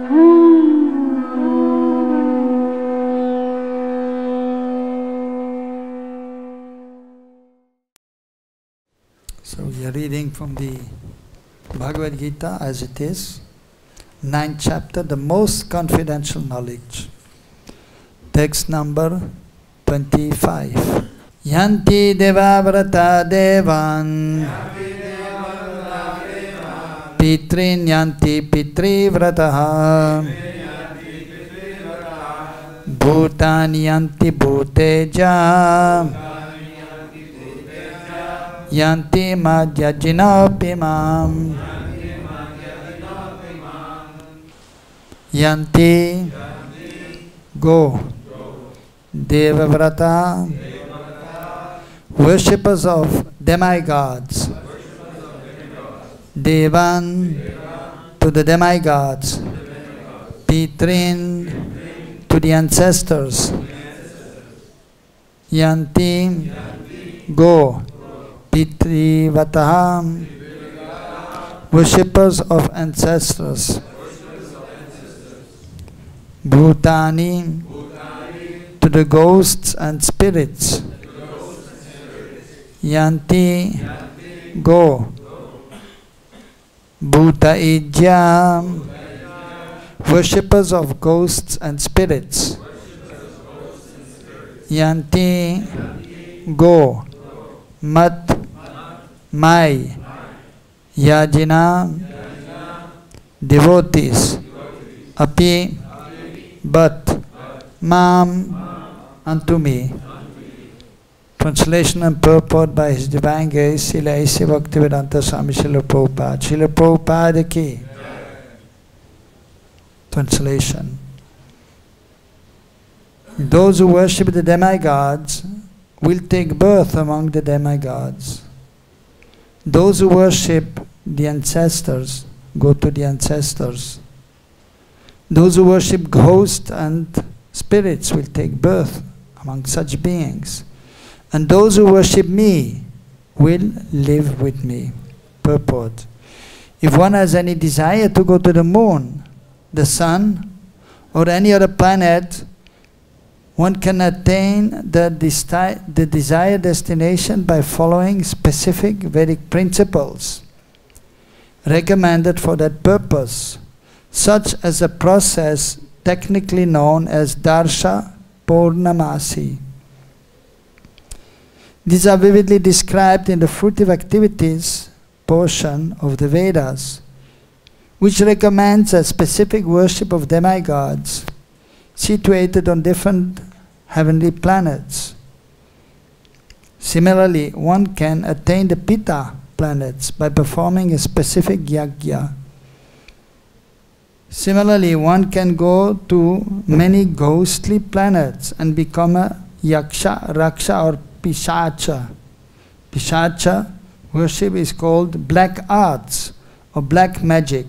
So we are reading from the Bhagavad-Gita as it is, 9th chapter, the most confidential knowledge. Text number 25. Yanti devavrata devan pitrin yanti pitrivrataha bhutani yanti bhuteja yanti madhyajinopimam yanti go devavrata worshippers of demigods, devan to the demigods, pitrin to the ancestors, yanti go pitrivataha worshippers of ancestors, bhutani to the ghosts and spirits, yanti go bhuta ijya worshippers of ghosts and spirits, yanti go mat my yajina devotees, api but mam unto me. Translation and purport by His Divine Grace Srila A.C. Bhaktivedanta Swami Srila Prabhupada. Srila Prabhupada ki. Translation. Those who worship the demigods will take birth among the demigods. Those who worship the ancestors go to the ancestors. Those who worship ghosts and spirits will take birth among such beings. And those who worship me will live with me. Purport. If one has any desire to go to the moon, the sun, or any other planet, one can attain the desired destination by following specific Vedic principles recommended for that purpose, such as a process technically known as Darsha Purnamasi. These are vividly described in the fruitive activities portion of the Vedas, which recommends a specific worship of demigods situated on different heavenly planets. Similarly, one can attain the Pitta planets by performing a specific yajna. Similarly, one can go to many ghostly planets and become a yaksha, raksha or pishacha. Pishacha worship is called black arts or black magic.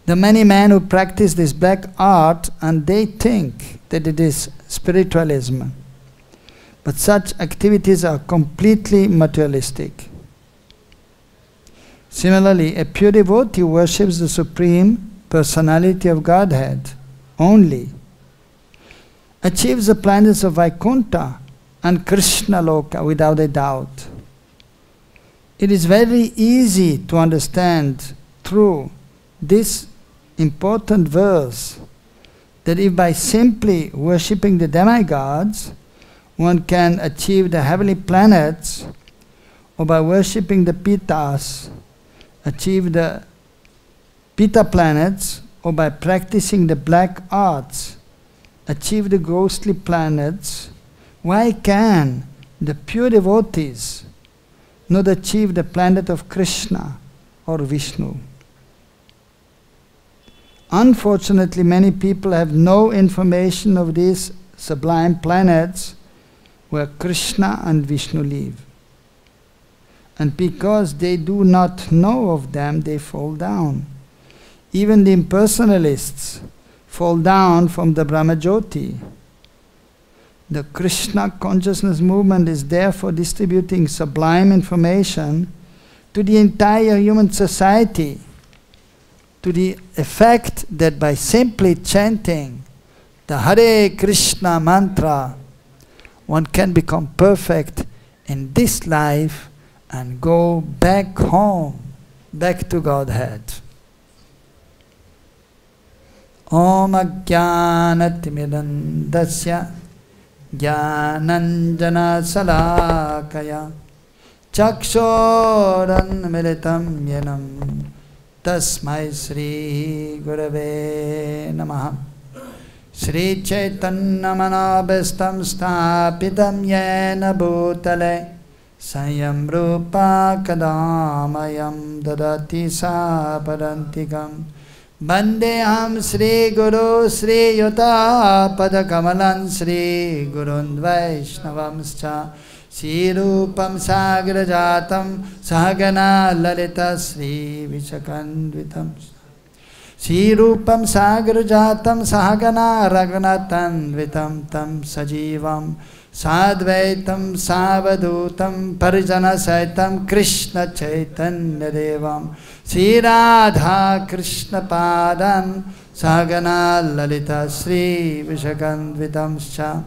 There are many men who practice this black art and they think that it is spiritualism. But such activities are completely materialistic. Similarly, a pure devotee worships the Supreme Personality of Godhead only, achieves the planets of Vaikuntha and Krishna Loka without a doubt. It is very easy to understand through this important verse that if by simply worshipping the demigods one can achieve the heavenly planets, or by worshipping the Pittas achieve the Pitta planets, or by practicing the black arts achieve the ghostly planets, why can the pure devotees not achieve the planet of Krishna or Vishnu? Unfortunately, many people have no information of these sublime planets where Krishna and Vishnu live. And because they do not know of them, they fall down. Even the impersonalists fall down from the Brahmajyoti. The Krishna consciousness movement is therefore distributing sublime information to the entire human society to the effect that by simply chanting the Hare Krishna mantra, one can become perfect in this life and go back home, back to Godhead. Om Ajnanatimidandasya Jnananjana Salakaya Chakshoran Militam Yenam Tasmai Sri Gurave Namaha. Sri Chaitanya Manabhastam Sthapitam Yena Bhutale Sayam Rupa Kadamayam Dadati Sapadantikam Bandeham Sri Guru Sri Yuta Padakamalan Sri Gurun Vaishnavamscha Sri Rupam Sagrajatam Sahagana Lalita Sri Vichakandvitam Sri Rupam Sagrajatam Sahagana Raghunathanvitam Tam Sajivam Sadvaitam Savadutam Parijana Saitam Krishna Chaitanya Devam Sri Radha Krishna Padan Sahagana Lalita Sri Vishakandvitamscha.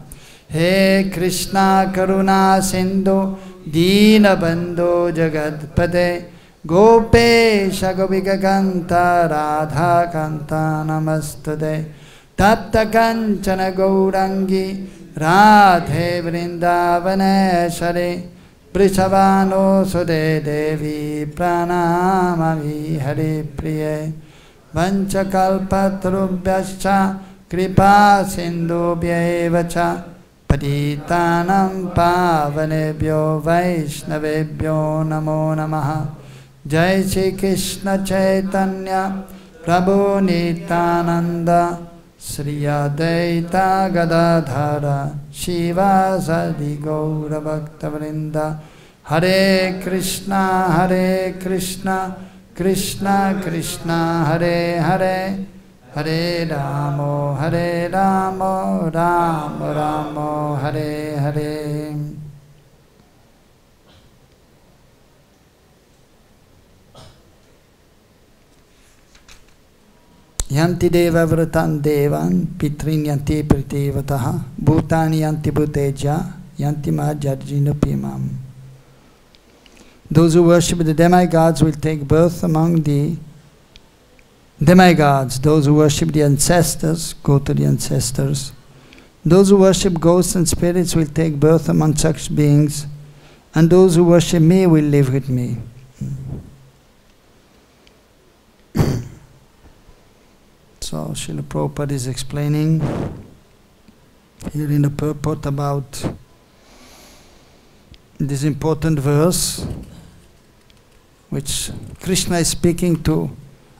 He Krishna Karuna Sindhu Dina Bandhu Jagadpate Gopesha Gopika Kanta Radha Kanta Namastude Tapta Kanchana Gaurangi Radhe Vrindavaneshwari Prishavano Sude Devi Pranamami Hari Priye Vanchakalpatrubhyascha Kripa Sindhubhyevacha Patitanam Pavanebhyo Vaishnavebhyo Namo Namaha. Jai Shri Krishna Chaitanya Prabhu Nityananda Sri Advaita Gadadhara Shiva Sadi Gaura Bhakta Vrinda. Hare Krishna Krishna Krishna Hare Hare Hare Ramo Ramo Ramo Hare Hare. Yanti deva vratan devan pitrin yanti pritevataha bhutani yanti bhuteja yanti mahajarjina pimam. Those who worship the demigods will take birth among the demigods. Those who worship the ancestors go to the ancestors. Those who worship ghosts and spirits will take birth among such beings, and those who worship me will live with me. So Srila Prabhupada is explaining here in the purport about this important verse which Krishna is speaking to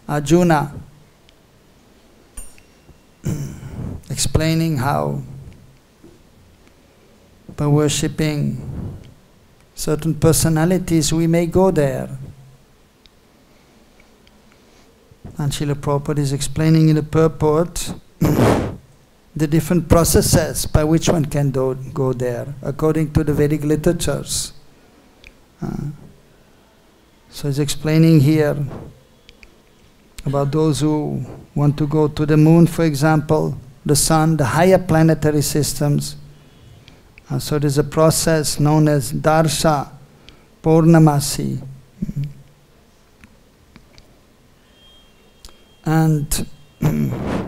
Arjuna, explaining how by worshipping certain personalities we may go there. And Srila Prabhupada is explaining in the purport the different processes by which one can go there, according to the Vedic literatures. So he's explaining here about those who want to go to the moon, for example, the sun, the higher planetary systems. So there's a process known as Darsha Purnamasi. And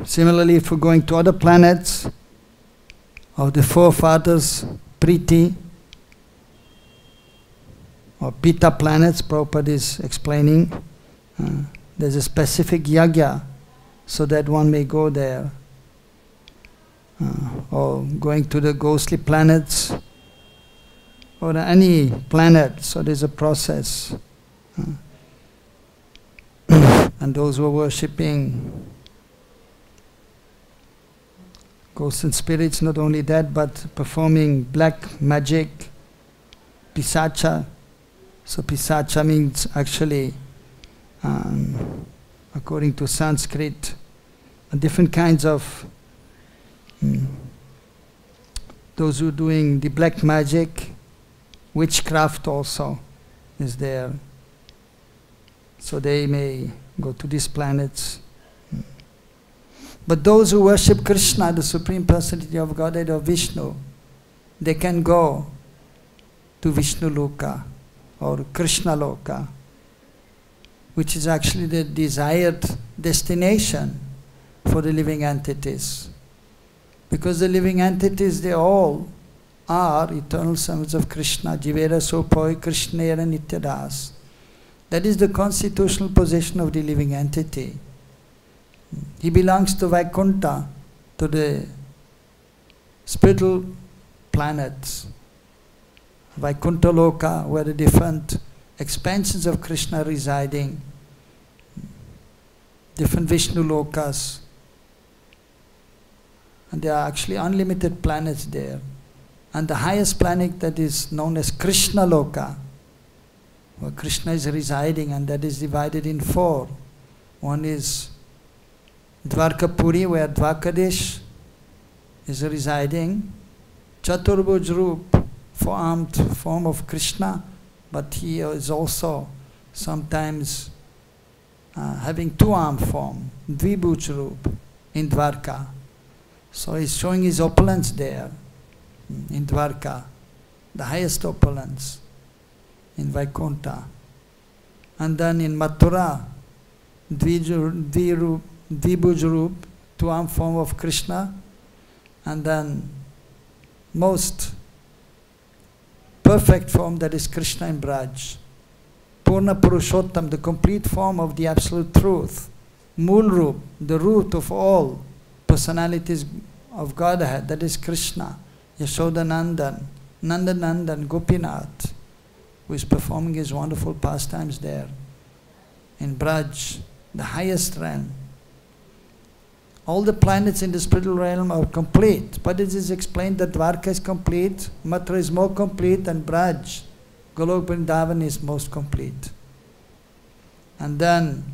similarly, if we're going to other planets of the forefathers, Priti, or Pitta planets, Prabhupada is explaining, there's a specific yagya so that one may go there. Or going to the ghostly planets, or any planet, so there's a process. And those who are worshipping ghosts and spirits, not only that, but performing black magic, pisacha. So pisacha means actually, according to Sanskrit, different kinds of those who are doing the black magic, witchcraft also is there. So they may go to these planets But those who worship Krishna, the Supreme Personality of Godhead or Vishnu, they can go to Vishnu Loka or Krishna Loka, which is actually the desired destination for the living entities. Because the living entities, they all are eternal sons of Krishna, Jivera Sopoi Krishnera Nityadas. That is the constitutional possession of the living entity. He belongs to Vaikuntha, to the spiritual planets. Vaikuntha Loka, where the different expansions of Krishna residing, different Vishnu Lokas. And there are actually unlimited planets there. And the highest planet that is known as Krishna Loka, where Krishna is residing, and that is divided in four. One is Dwarkapuri, where Dwarkadish is residing. Chaturbhuj Roop, four-armed form of Krishna, but he is also sometimes having two-armed form, Dvibhuj Roop, in Dwarka. So he's showing his opulence there, in Dwarka, the highest opulence, in Vaikuntha. And then in Mathura, Dvibhuj Roop, two-armed form of Krishna, and then most perfect form, that is Krishna in Braj. Purna Purushottam, the complete form of the Absolute Truth. Mool Roop, the root of all personalities of Godhead, that is Krishna. Yashodanandan, Nandanandan, Gopinath, who is performing his wonderful pastimes there in Braj, the highest realm. All the planets in the spiritual realm are complete, but it is explained that Dwarka is complete, Mathura is more complete, and Braj, Golok Vrindavan, is most complete. And then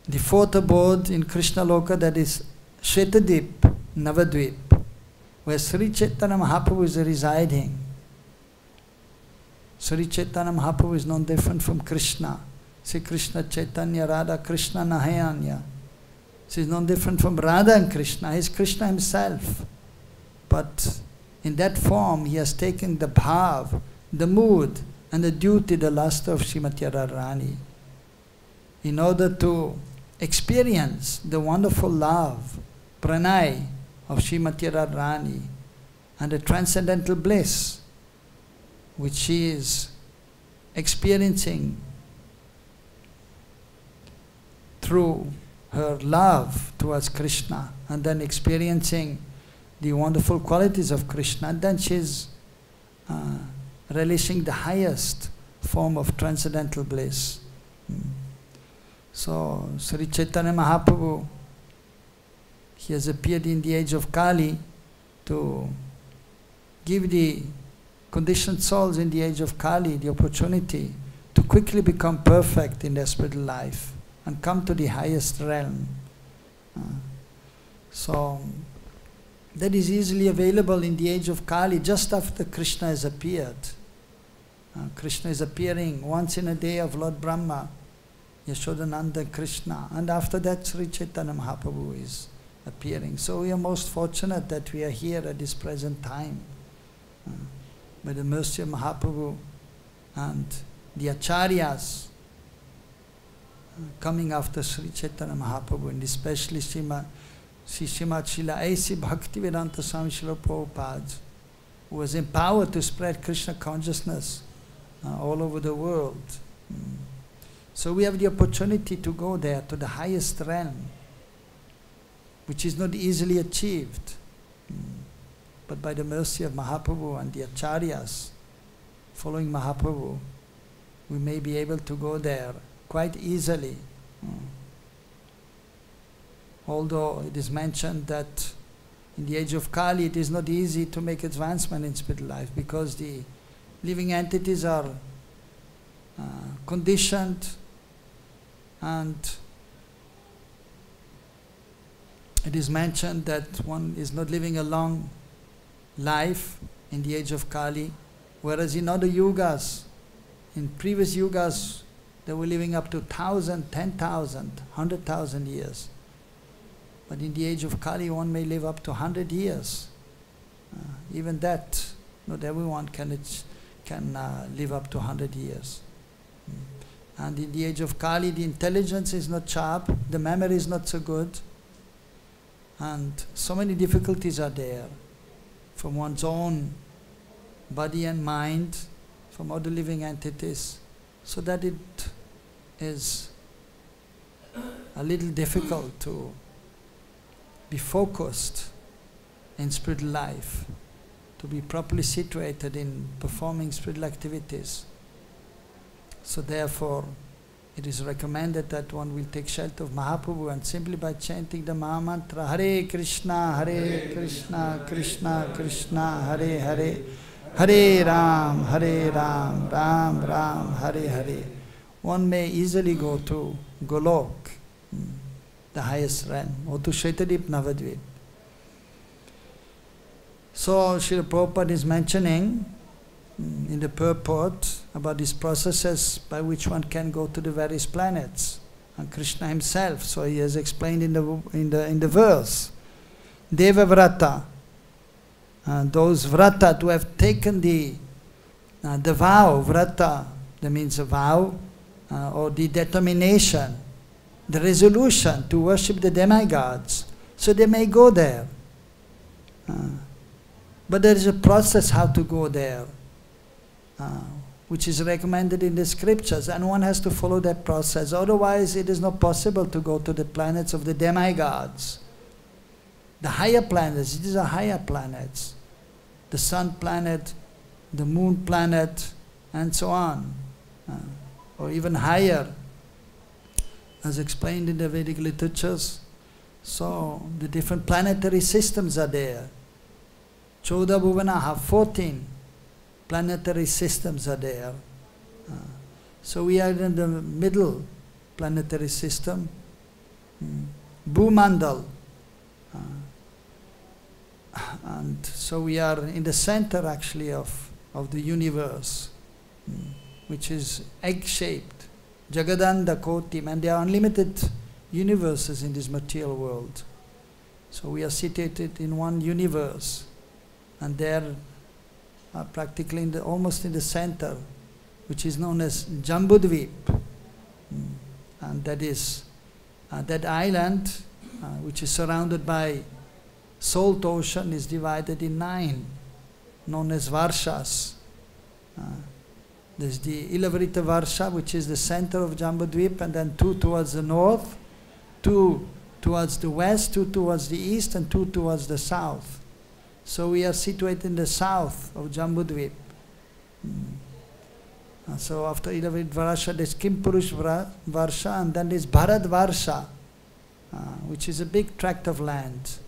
the fourth abode in Krishna Loka, that is Shetadip, Navadvip, where Sri Chaitanya Mahaprabhu is residing. Sri Chaitanya Mahaprabhu is no different from Krishna. Sri Krishna Chaitanya Radha Krishna Nahayanya. She is no different from Radha and Krishna. He is Krishna himself. But in that form, he has taken the bhav, the mood, and the duty, the luster of Srimati Radharani, in order to experience the wonderful love, pranay, of Srimati Radharani, and the transcendental bliss which she is experiencing through her love towards Krishna, and then experiencing the wonderful qualities of Krishna, and then she is relishing the highest form of transcendental bliss. So, Sri Chaitanya Mahaprabhu, he has appeared in the age of Kali to give the conditioned souls in the age of Kali the opportunity to quickly become perfect in their spiritual life and come to the highest realm. So, that is easily available in the age of Kali just after Krishna has appeared. Krishna is appearing once in a day of Lord Brahma, Yashodananda Krishna, and after that Sri Chaitanya Mahaprabhu is appearing. So we are most fortunate that we are here at this present time. By the mercy of Mahaprabhu and the Acharyas coming after Sri Chaitanya Mahaprabhu, and especially Srimad Srila A.C. Bhakti-Vedanta Swami Srila Prabhupada, who was empowered to spread Krishna consciousness all over the world. So we have the opportunity to go there, to the highest realm, which is not easily achieved. But by the mercy of Mahaprabhu and the Acharyas, following Mahaprabhu, we may be able to go there quite easily. Although it is mentioned that in the age of Kali it is not easy to make advancement in spiritual life, because the living entities are conditioned, and it is mentioned that one is not living a long life in the age of Kali, whereas in other yugas, in previous yugas, they were living up to 1,000, 10,000, 100,000 years. But in the age of Kali, one may live up to 100 years. Even that, not everyone can live up to 100 years. And in the age of Kali, the intelligence is not sharp, the memory is not so good, and so many difficulties are there from one's own body and mind, from other living entities, so that it is a little difficult to be focused in spiritual life, to be properly situated in performing spiritual activities. So therefore, it is recommended that one will take shelter of Mahaprabhu, and simply by chanting the Maha Mantra, Hare Krishna, Krishna Krishna, Hare Hare, Hare Ram, Ram Ram, Hare Hare, one may easily go to Golok, the highest realm, or to Shaitadip Navadvip. So Srila Prabhupada is mentioning in the purport about these processes by which one can go to the various planets, and Krishna himself. So he has explained in the verse, Deva Vrata, those Vrata who have taken the vow. Vrata, that means a vow, or the determination, the resolution to worship the demigods, so they may go there. But there is a process how to go there, which is recommended in the scriptures, and one has to follow that process. Otherwise, it is not possible to go to the planets of the demigods. The higher planets, these are higher planets. The sun planet, the moon planet, and so on. Or even higher, as explained in the Vedic literatures. So, the different planetary systems are there. Choda Bhuvanaha, 14 planetary systems are there. So we are in the middle planetary system, Bhumandal. And so we are in the center actually of the universe, which is egg-shaped, Jagadanda Kotim, and there are unlimited universes in this material world. So we are situated in one universe, and there are practically almost in the center, which is known as Jambudvip. And that is that island, which is surrounded by salt ocean, is divided in 9, known as Varshas. There's the Ilavrita Varsha, which is the center of Jambudvip, and then 2 towards the north, 2 towards the west, 2 towards the east, and 2 towards the south. So we are situated in the south of Jambudvip. So after Ilavrita Varsha, there's Kimpurush Varsha, and then there's Bharat Varsha, which is a big tract of land.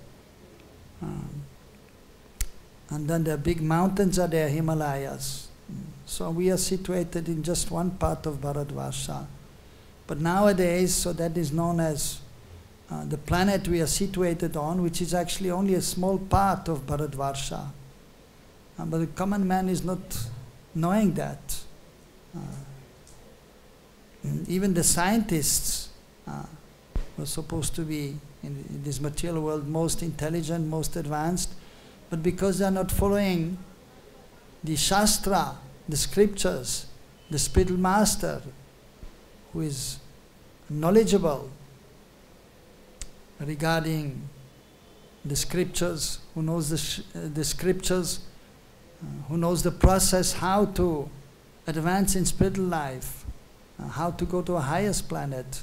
And then the big mountains are there, Himalayas. So we are situated in just one part of Bharatvarsha. But nowadays, so that is known as the planet we are situated on, which is actually only a small part of Bharatvarsha. But the common man is not knowing that. Even the scientists were supposed to be in this material world most intelligent, most advanced, but because they are not following the Shastra, the scriptures, the spiritual master who is knowledgeable regarding the scriptures, who knows the scriptures, who knows the process how to advance in spiritual life, how to go to a highest planet.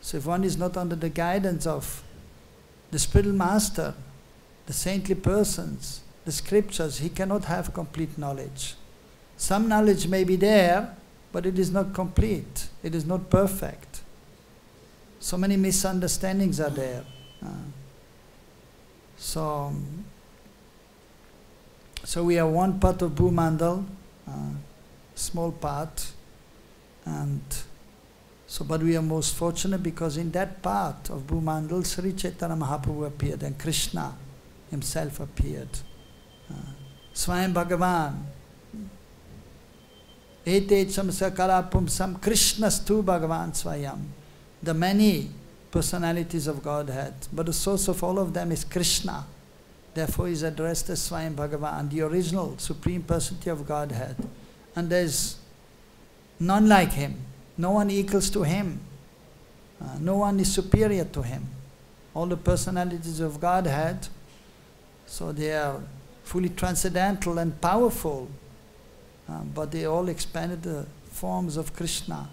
So if one is not under the guidance of the spiritual master, the saintly persons, the scriptures, he cannot have complete knowledge. Some knowledge may be there, but it is not complete. It is not perfect. So many misunderstandings are there. So we are one part of Bhumandal, small part, and so, but we are most fortunate because in that part of Bhumandal, Sri Chaitanya Mahaprabhu appeared and Krishna himself appeared. Swayam Bhagavan, Etecham Sakala Pumsam, Krishnastu Bhagavan Swayam. The many personalities of Godhead. But the source of all of them is Krishna. Therefore he is addressed as Swayam Bhagavan, the original Supreme Personality of Godhead. And there is none like him. No one equals to him. No one is superior to him. All the personalities of Godhead, so they are fully transcendental and powerful, but they all expanded the forms of Krishna.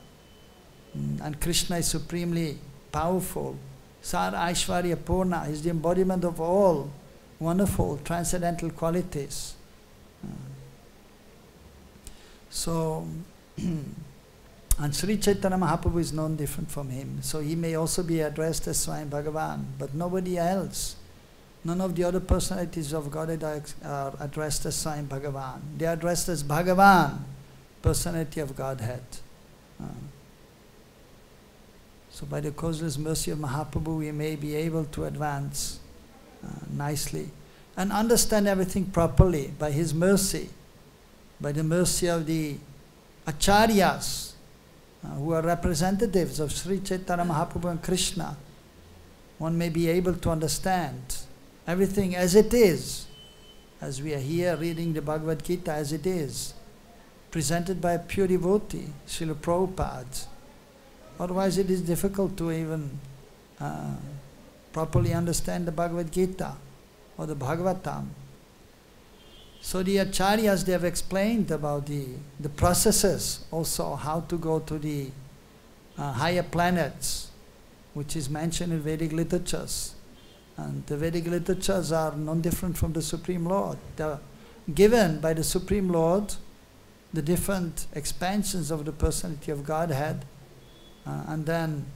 And Krishna is supremely powerful. Sar Aishwarya Purna is the embodiment of all wonderful transcendental qualities. And Sri Chaitanya Mahaprabhu is known different from him. So he may also be addressed as Swayam Bhagavan, but nobody else. None of the other personalities of Godhead are addressed as Swayam Bhagavan. They are addressed as Bhagavan, personality of Godhead. So by the causeless mercy of Mahaprabhu, we may be able to advance nicely and understand everything properly by his mercy, by the mercy of the Acharyas, who are representatives of Sri Chaitanya Mahaprabhu and Krishna. One may be able to understand everything as it is, as we are here reading the Bhagavad-Gita as it is, presented by a pure devotee, Srila Prabhupada. Otherwise it is difficult to even properly understand the Bhagavad-Gita or the Bhagavatam. So the Acharyas, they have explained about the processes, also how to go to the higher planets, which is mentioned in Vedic literatures. And the Vedic literatures are non different from the Supreme Lord. They are given by the Supreme Lord the different expansions of the personality of Godhead, and then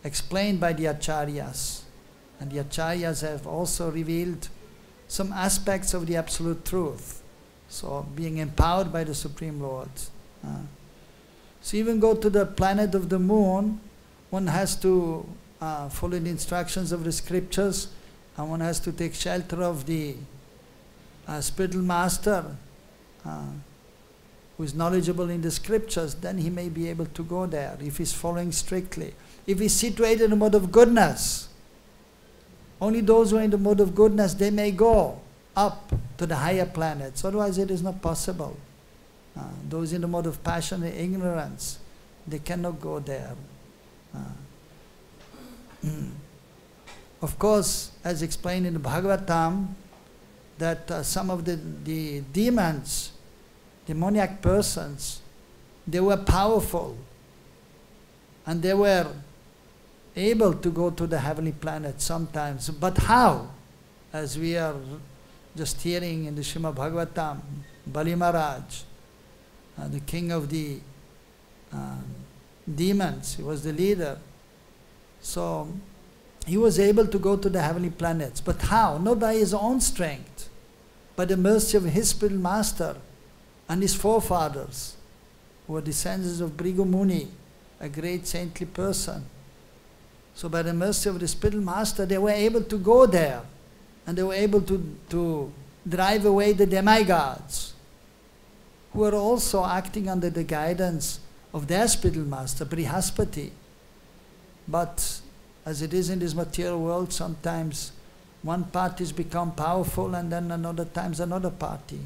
explained by the Acharyas. And the Acharyas have also revealed some aspects of the Absolute Truth. So being empowered by the Supreme Lord. So even go to the planet of the moon, one has to follow the instructions of the scriptures, and one has to take shelter of the spiritual master who is knowledgeable in the scriptures. Then he may be able to go there if he is following strictly. If he is situated in the mode of goodness, only those who are in the mode of goodness, they may go up to the higher planets. Otherwise it is not possible. Those in the mode of passion and ignorance, they cannot go there. Of course, as explained in the Bhagavatam, that some of the demons, demoniac persons, they were powerful and they were able to go to the heavenly planet sometimes. But how? As we are just hearing in the Srimad Bhagavatam, Bali Maharaj, the king of the demons, he was the leader. So he was able to go to the heavenly planets. But how? Not by his own strength, by the mercy of his spiritual master and his forefathers, who were descendants of Bhrigu Muni, a great saintly person. So by the mercy of the spiritual master, they were able to go there, and they were able to drive away the demigods, who were also acting under the guidance of their spiritual master, Brihaspati. But as it is in this material world, sometimes one party has become powerful and then another times another party.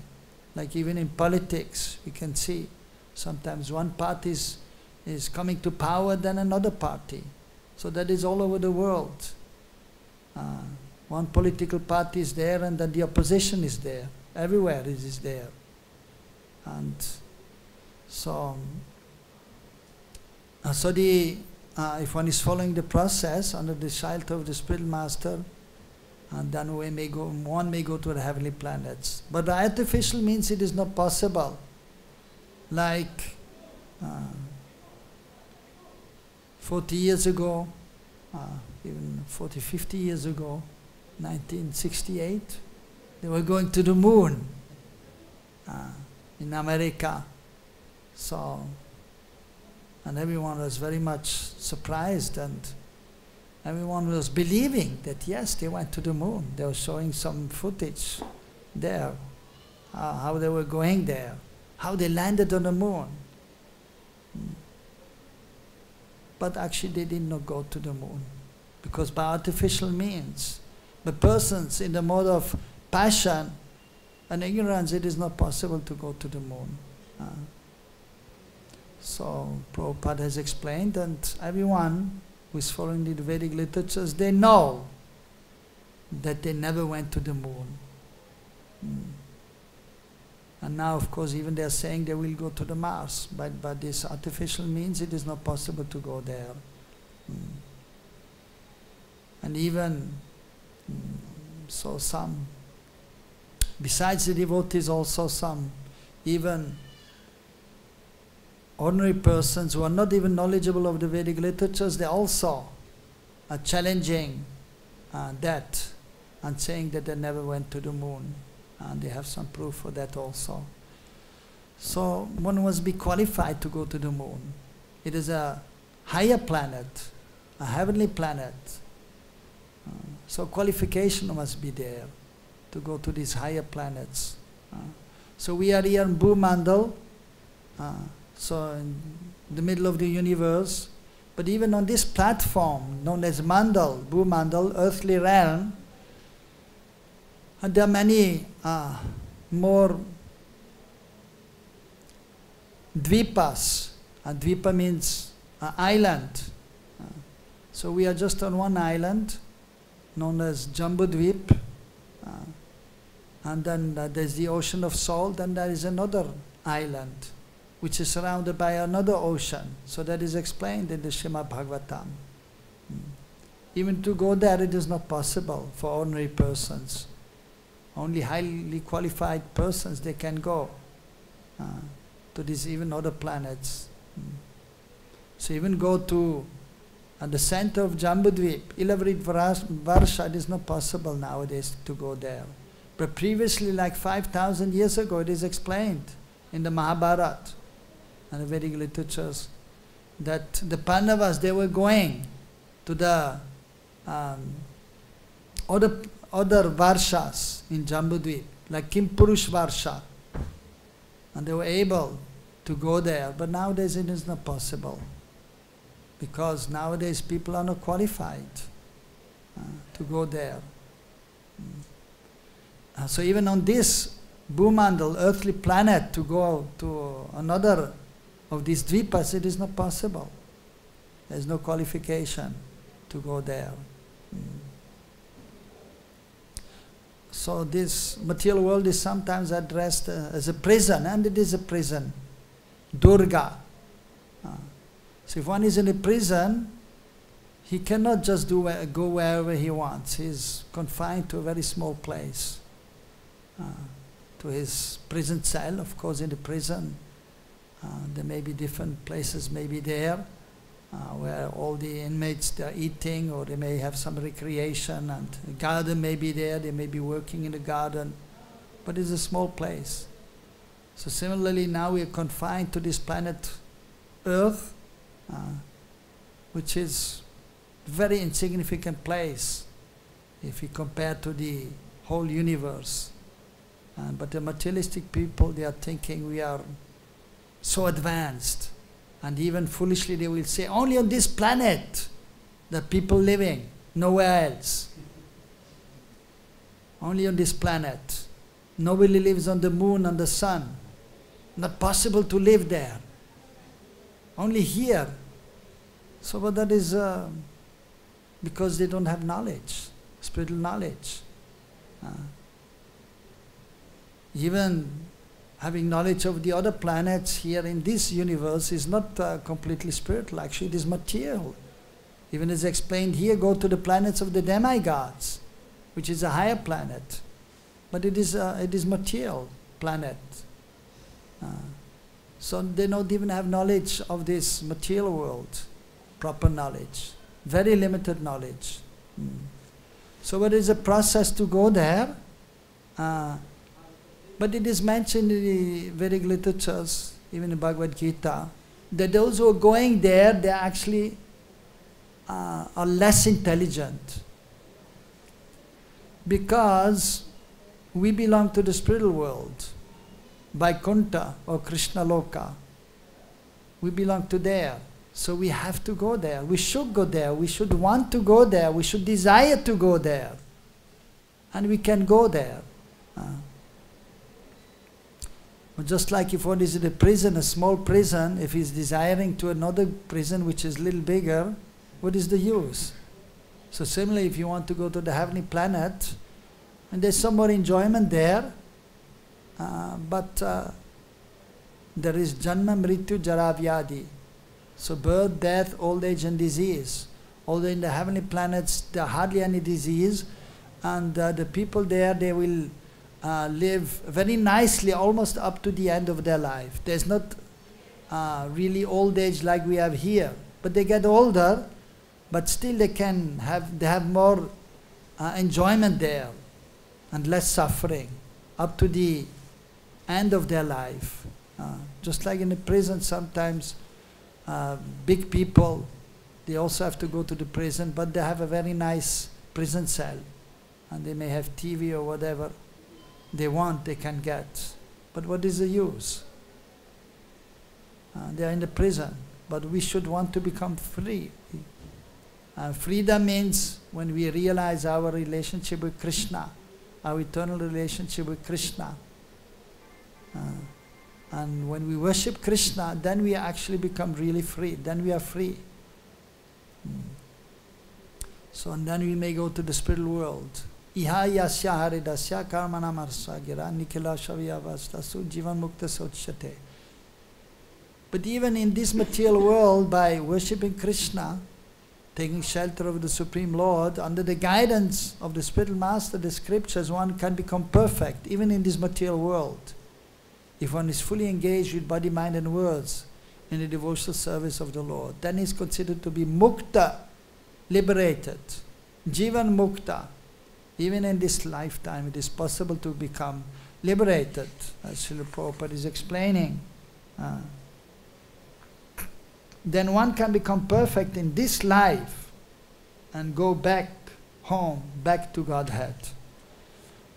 Like even in politics, we can see sometimes one party is coming to power, then another party. So that is all over the world. One political party is there and then the opposition is there. Everywhere it is there. And so, if one is following the process under the shelter of the spiritual master, and then one may go to the heavenly planets. But the artificial means it is not possible. Like 40 years ago, even 40, 50 years ago, 1968, they were going to the moon in America. So, and everyone was very much surprised, and everyone was believing that yes, they went to the moon. They were showing some footage there, how they were going there, how they landed on the moon. But actually they did not go to the moon, course, by artificial means. But persons in the mode of passion and ignorance, it is not possible to go to the moon. So Prabhupada has explained, and everyone who is following the Vedic literatures, they know that they never went to the moon. And now, of course, even they are saying they will go to the Mars, but by this artificial means, it is not possible to go there. And even so, some, besides the devotees, also some, even ordinary persons who are not even knowledgeable of the Vedic literatures, they also are challenging that and saying that they never went to the moon. And they have some proof for that also. So one must be qualified to go to the moon. It is a higher planet, a heavenly planet. So qualification must be there to go to these higher planets. So we are here in Bhumandal, so in the middle of the universe. But even on this platform, known as Mandal, Bhumandal, earthly realm, and there are many more dvipas. Dvipa means island. So we are just on one island, known as Jambudvip. And then there's the ocean of salt, and there is another island, which is surrounded by another ocean. So that is explained in the Srimad Bhagavatam. Even to go there, it is not possible for ordinary persons. Only highly qualified persons, they can go to these even other planets. So even go to the center of Jambudvip, Ilavrit Varsha, it is not possible nowadays to go there. But previously, like 5,000 years ago, it is explained in the Mahabharata and the Vedic literatures that the Pandavas, they were going to the other Varshas in Jambudvip, like Kimpurush Varsha, and they were able to go there. But nowadays it is not possible, because nowadays people are not qualified to go there. So even on this Bhumandal, earthly planet, to go to another of these dvipas, it is not possible. There is no qualification to go there. So this material world is sometimes addressed as a prison, and it is a prison. Durga. So if one is in a prison, he cannot just go wherever he wants. He is confined to a very small place. To his prison cell. Of course, in the prison, there may be different places maybe there, where all the inmates, they are eating, or they may have some recreation, and a garden may be there, they may be working in the garden, but it's a small place. So similarly, now we are confined to this planet Earth, which is a very insignificant place if we compare to the whole universe. But the materialistic people, they are thinking we are so advanced. And even foolishly they will say, only on this planet there are people living, nowhere else. Only on this planet. Nobody lives on the moon, on the sun. Not possible to live there. Only here. So but that is because they don't have knowledge, spiritual knowledge. Even having knowledge of the other planets here in this universe is not completely spiritual. Actually, it is material. Even as explained here, go to the planets of the demigods, which is a higher planet. But it is material planet. So they don't even have knowledge of this material world, proper knowledge. Very limited knowledge. So what is a process to go there? But it is mentioned in the Vedic literatures, even in Bhagavad-Gita, that those who are going there, they actually are less intelligent. Because we belong to the spiritual world, Vaikuntha or Krishna Loka. We belong to there. So we have to go there. We should go there. We should want to go there. We should desire to go there. And we can go there. Just like if one is in a prison, a small prison, if he's desiring to another prison which is a little bigger, what is the use? So similarly, if you want to go to the heavenly planet, and there's some more enjoyment there, but there is janma, mrityu, jara, vyadi. So birth, death, old age and disease. Although in the heavenly planets there are hardly any disease, and the people there, they will live very nicely almost up to the end of their life. There's not really old age like we have here, but they get older, but still they have more enjoyment there and less suffering up to the end of their life. Just like in the prison, sometimes big people, they also have to go to the prison, but they have a very nice prison cell, and they may have TV or whatever they want, they can get. But what is the use? They are in the prison, but we should want to become free. Freedom means when we realize our relationship with Krishna, our eternal relationship with Krishna. And when we worship Krishna, then we actually become really free. Then we are free. So and then we may go to the spiritual world. Iha yasya haridasya karmana marsa gira nikila shavyavastasu jivan mukta sochate. But even in this material world, by worshipping Krishna, taking shelter of the Supreme Lord, under the guidance of the spiritual master, the scriptures, one can become perfect, even in this material world. If one is fully engaged with body, mind and words in the devotional service of the Lord, then he is considered to be mukta, liberated, jivan mukta. Even in this lifetime, it is possible to become liberated, as Srila Prabhupada is explaining. Then one can become perfect in this life and go back home, back to Godhead.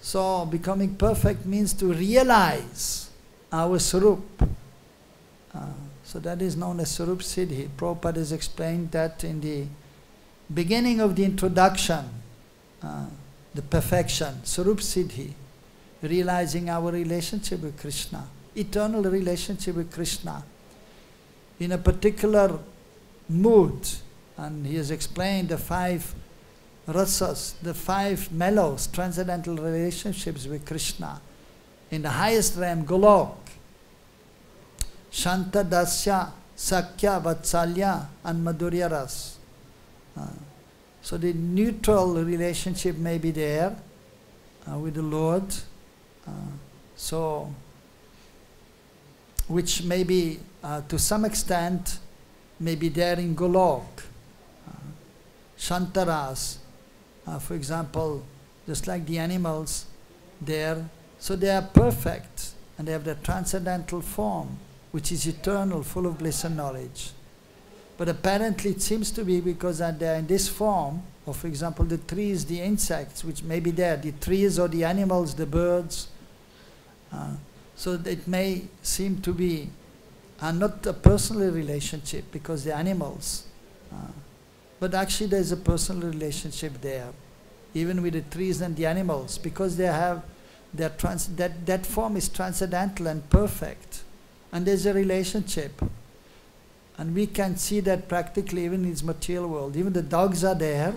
So becoming perfect means to realize our Swarup. So that is known as Swarup Siddhi. Prabhupada has explained that in the beginning of the introduction, the perfection, Swarup Siddhi, realizing our relationship with Krishna, eternal relationship with Krishna, in a particular mood. And he has explained the 5 rasas, the 5 mellows, transcendental relationships with Krishna. In the highest realm, Golok, Shanta, Dasya, Sakya, Vatsalya and Madhurya Ras. So the neutral relationship may be there with the Lord, which may be to some extent may be there in Golok. Shantaras, for example, just like the animals there, so they are perfect and they have the transcendental form, which is eternal, full of bliss and knowledge. But apparently it seems to be because they are in this form, or for example the trees, the insects, which may be there, the trees or the animals, the birds. So it may seem to be not a personal relationship because the animals, but actually there is a personal relationship there, even with the trees and the animals, because they have that form is transcendental and perfect, and there's a relationship. And we can see that practically even in this material world. Even the dogs are there,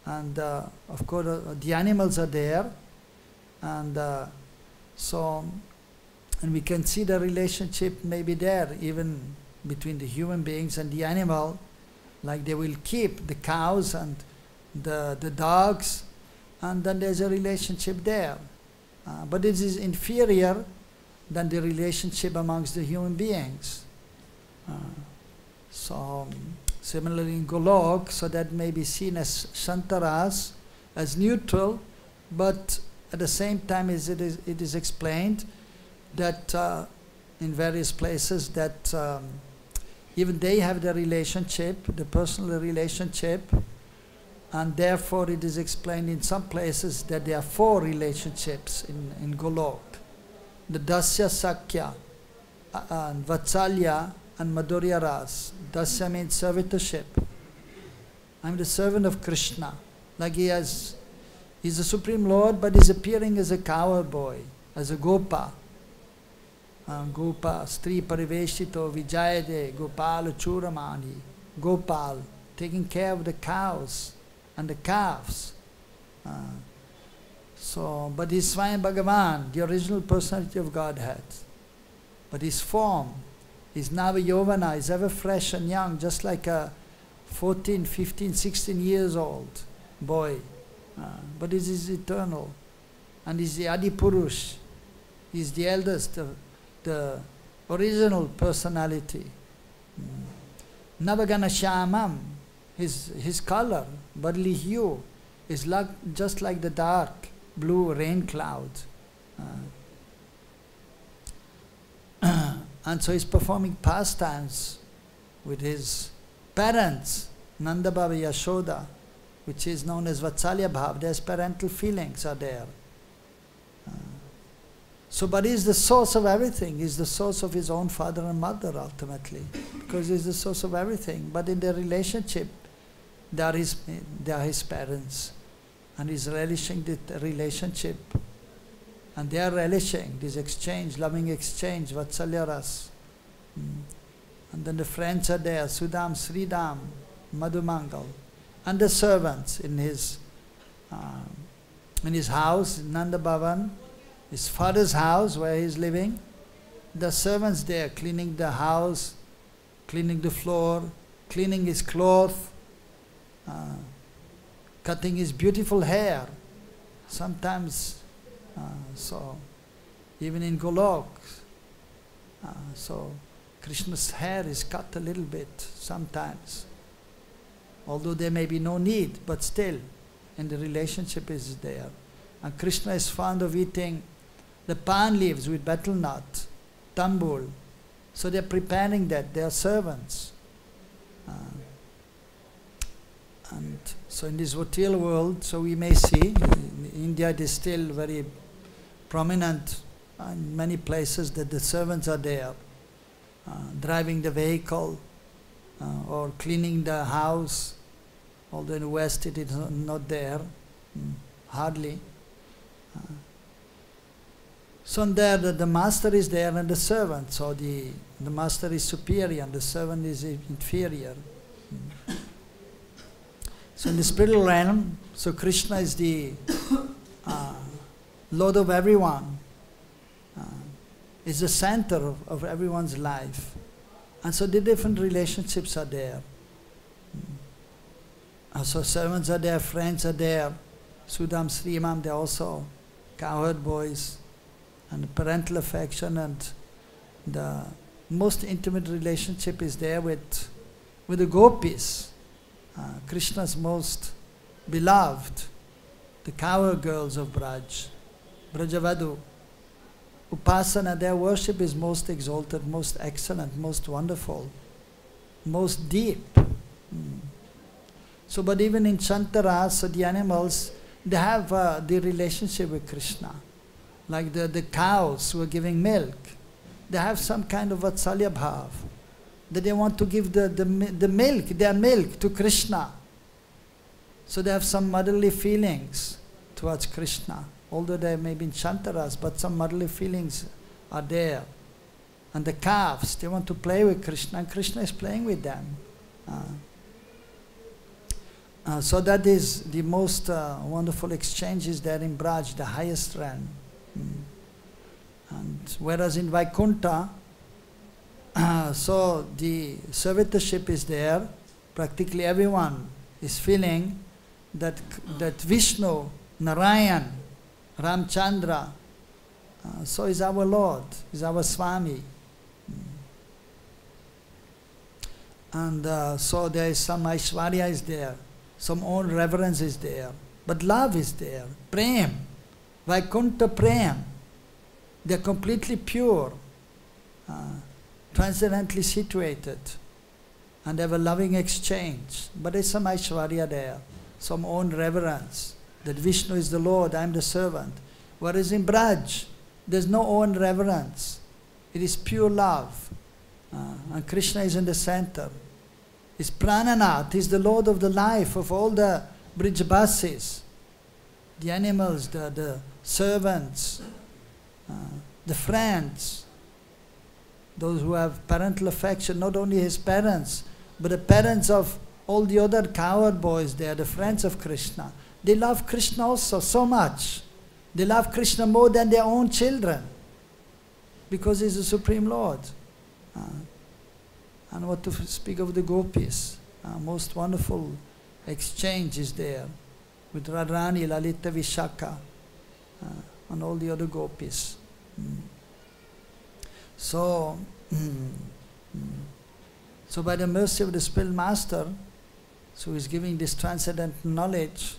and of course the animals are there, and and we can see the relationship may be there even between the human beings and the animal, like they will keep the cows and the dogs, and then there's a relationship there. But it is inferior than the relationship amongst the human beings. So similarly in Golok, so that may be seen as Shantaras, as neutral, but at the same time it is explained that in various places that even they have the relationship, the personal relationship, and therefore it is explained in some places that there are 4 relationships in Golok. The Dasya, Sakya, and Vatsalya and Madhurya Ras. Dasya means servitorship. I'm the servant of Krishna. Like he's the Supreme Lord, but he's appearing as a cowboy, as a gopa. Gopa, Stri Pariveshito, Vijayade, Gopala Churamani. Gopal, taking care of the cows and the calves. But he's Swayam Bhagavan, the original personality of Godhead. But his form is Nava Yovana, is ever fresh and young, just like a 14, 15, 16 years old boy. But it is eternal. And he's the Adi Purush. He's the eldest, the original personality. Navagana Shyamam, his color, bodily hue, is just like the dark blue rain cloud. And so he's performing pastimes with his parents, Nanda Baba Yashoda, which is known as Vatsalya Bhav. There's parental feelings are there. But he's the source of everything. He's the source of his own father and mother ultimately, because he's the source of everything. But in their relationship, they are his parents, and he's relishing the relationship, and they are relishing this exchange, loving exchange, Vatsalya Ras. And then the friends are there, Sudam, Sridam, Madhumangal, and the servants in his house, Nanda Bhavan, his father's house where he's living. The servants there cleaning the house, cleaning the floor, cleaning his cloth, cutting his beautiful hair. Sometimes, even in Golok, Krishna's hair is cut a little bit sometimes. Although there may be no need, but still, and the relationship is there. And Krishna is fond of eating the pan leaves with betel nut, tambul. So they're preparing that, they are servants. And so in this material world, so we may see, in India it is still very prominent in many places that the servants are there, driving the vehicle or cleaning the house, although in the West it is not there, hardly. So there the master is there and the servant, so the master is superior and the servant is inferior. So in the spiritual realm, so Krishna is the Lord of everyone, is the center of everyone's life. And so the different relationships are there. So servants are there, friends are there, Sudam, Srimam, they're also cowherd boys, and the parental affection and the most intimate relationship is there with the gopis, Krishna's most beloved, the cowherd girls of Braj, Brajavadu. Upasana, their worship is most exalted, most excellent, most wonderful, most deep. So, but even in Chantara, so the animals, they have the relationship with Krishna. Like the cows who are giving milk, they have some kind of Vatsalya Bhav, that they want to give the milk, their milk to Krishna. So they have some motherly feelings towards Krishna, although they may be in Chantaras, but some motherly feelings are there. And the calves, they want to play with Krishna, and Krishna is playing with them. So that is the most wonderful exchanges there in Braj, the highest realm. And whereas in Vaikuntha, so the servitorship is there, practically everyone is feeling that Vishnu, Narayan, Ramchandra, so is our Lord, is our Swami. And so there is some Aishwarya is there, some own reverence is there, but love is there, Prem, Vaikuntha Prem. They are completely pure, transcendently situated, and have a loving exchange. But there is some Aishwarya there, some own reverence, that Vishnu is the Lord, I am the servant. Whereas in Braj, there is no own reverence. It is pure love. And Krishna is in the center. Is Prananath, is the Lord of the life of all the Brijbasis, the animals, the servants, the friends, those who have parental affection, not only his parents, but the parents of all the other cowherd boys, they are the friends of Krishna. They love Krishna also so much. They love Krishna more than their own children, because he's the Supreme Lord. And what to speak of the gopis, most wonderful exchange is there with Radharani, Lalita, Vishaka, and all the other gopis. So by the mercy of the Spiritual Master, so he's giving this transcendental knowledge,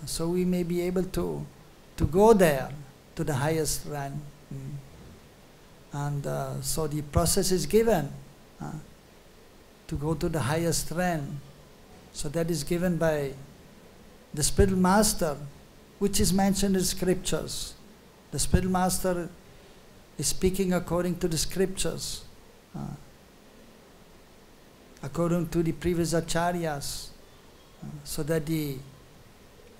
so we may be able to go there, to the highest realm. And so the process is given to go to the highest realm. So that is given by the Spiritual Master, which is mentioned in scriptures. The Spiritual Master is speaking according to the scriptures, according to the previous acharyas, so that the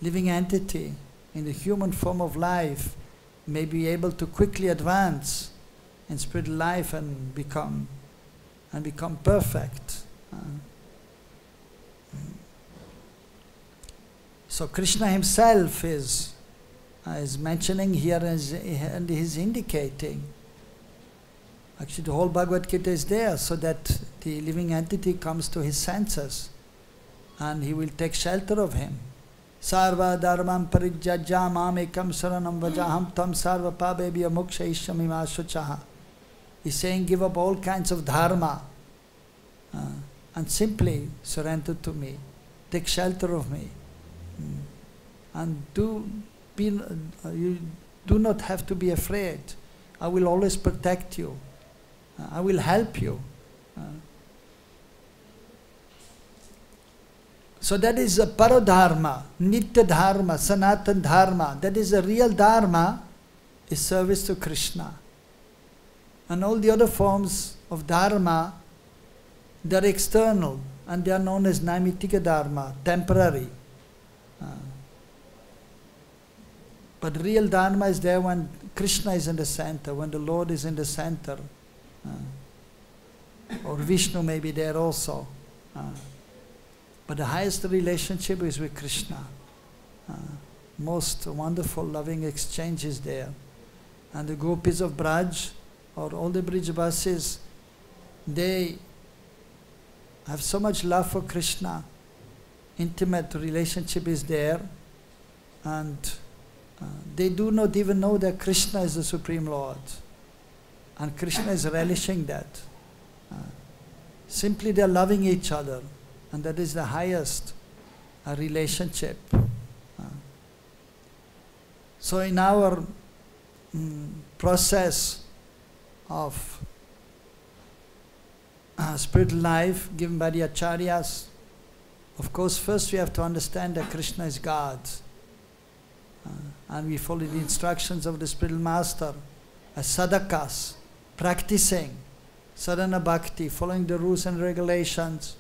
living entity in the human form of life may be able to quickly advance in spiritual life and become perfect. So Krishna himself is mentioning here and is indicating. Actually, the whole Bhagavad-Gita is there so that the living entity comes to his senses and he will take shelter of him. Sarva dharmam parijajya mam ekam saranam vajaham tam sarva pabebhyo mokshayishyami mashuchaha. He's saying, give up all kinds of dharma and simply surrender to me. Take shelter of me. And you do not have to be afraid. I will always protect you. I will help you. So that is a paradharma, nitya dharma, sanatan dharma. That is a real dharma, is service to Krishna. And all the other forms of dharma, they are external and they are known as naimitika dharma, temporary. But real dharma is there when Krishna is in the center, when the Lord is in the center. Or Vishnu may be there also. But the highest relationship is with Krishna. Most wonderful, loving exchange is there. And the gopis of Braj, or all the Brijbasis, they have so much love for Krishna. Intimate relationship is there. And they do not even know that Krishna is the Supreme Lord. And Krishna is relishing that. Simply they are loving each other. And that is the highest relationship. So in our process of spiritual life given by the acharyas, of course first we have to understand that Krishna is God. And we follow the instructions of the Spiritual Master as sadhakas, practicing sadhana bhakti, following the rules and regulations,